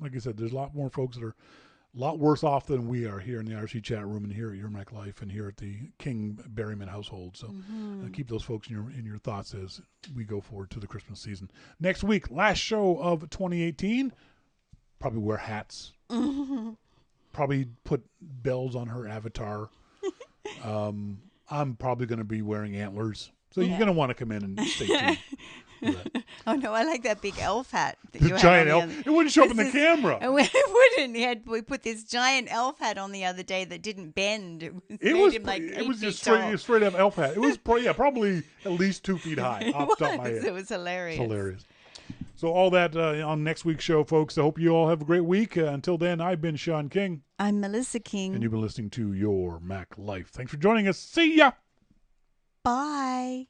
Like I said, there's a lot more folks that are a lot worse off than we are here in the RC chat room and here at Your Mac Life and here at the King Berryman household. So keep those folks in your thoughts as we go forward to the Christmas season. Next week, last show of 2018. Probably wear hats. Probably put bells on her avatar. I'm probably going to be wearing antlers. So you're going to want to come in and stay tuned. Oh no, I like that big elf hat. That The you giant had on elf. It wouldn't show up in the camera. It wouldn't. We put this giant elf hat on the other day that didn't bend. It was just straight up elf hat. It was probably at least 2 feet high off the top of my head. It was hilarious. It's hilarious. So all that on next week's show, folks. I hope you all have a great week. Until then, I've been Shawn King. I'm Melissa King. And you've been listening to Your Mac Life. Thanks for joining us. See ya. Bye.